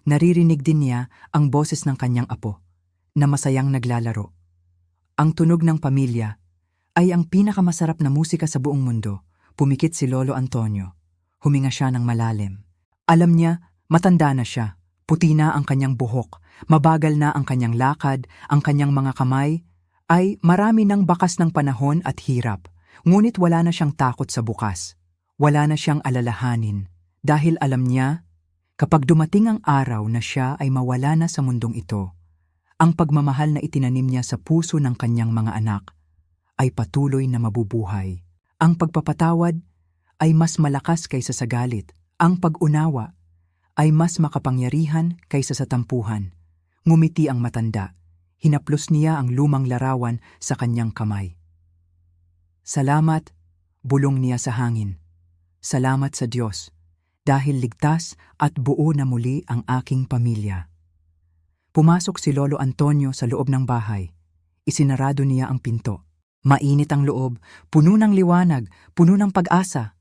Naririnig din niya ang boses ng kanyang apo, na masayang naglalaro. Ang tunog ng pamilya ay ang pinakamasarap na musika sa buong mundo, pumikit si Lolo Antonio. Huminga siya ng malalim. Alam niya, matanda na siya. Puti na ang kanyang buhok, mabagal na ang kanyang lakad, ang kanyang mga kamay, ay marami ng bakas ng panahon at hirap. Ngunit wala na siyang takot sa bukas. Wala na siyang alalahanin. Dahil alam niya, kapag dumating ang araw na siya ay mawala na sa mundong ito, ang pagmamahal na itinanim niya sa puso ng kanyang mga anak ay patuloy na mabubuhay. Ang pagpapatawad ay mas malakas kaysa sa galit. Ang pag-unawa ay mas makapangyarihan kaysa sa tampuhan. Ngumiti ang matanda. Hinaplos niya ang lumang larawan sa kanyang kamay. Salamat, bulong niya sa hangin. Salamat sa Diyos, dahil ligtas at buo na muli ang aking pamilya. Pumasok si Lolo Antonio sa loob ng bahay. Isinarado niya ang pinto. Mainit ang loob, puno ng liwanag, puno ng pag-asa.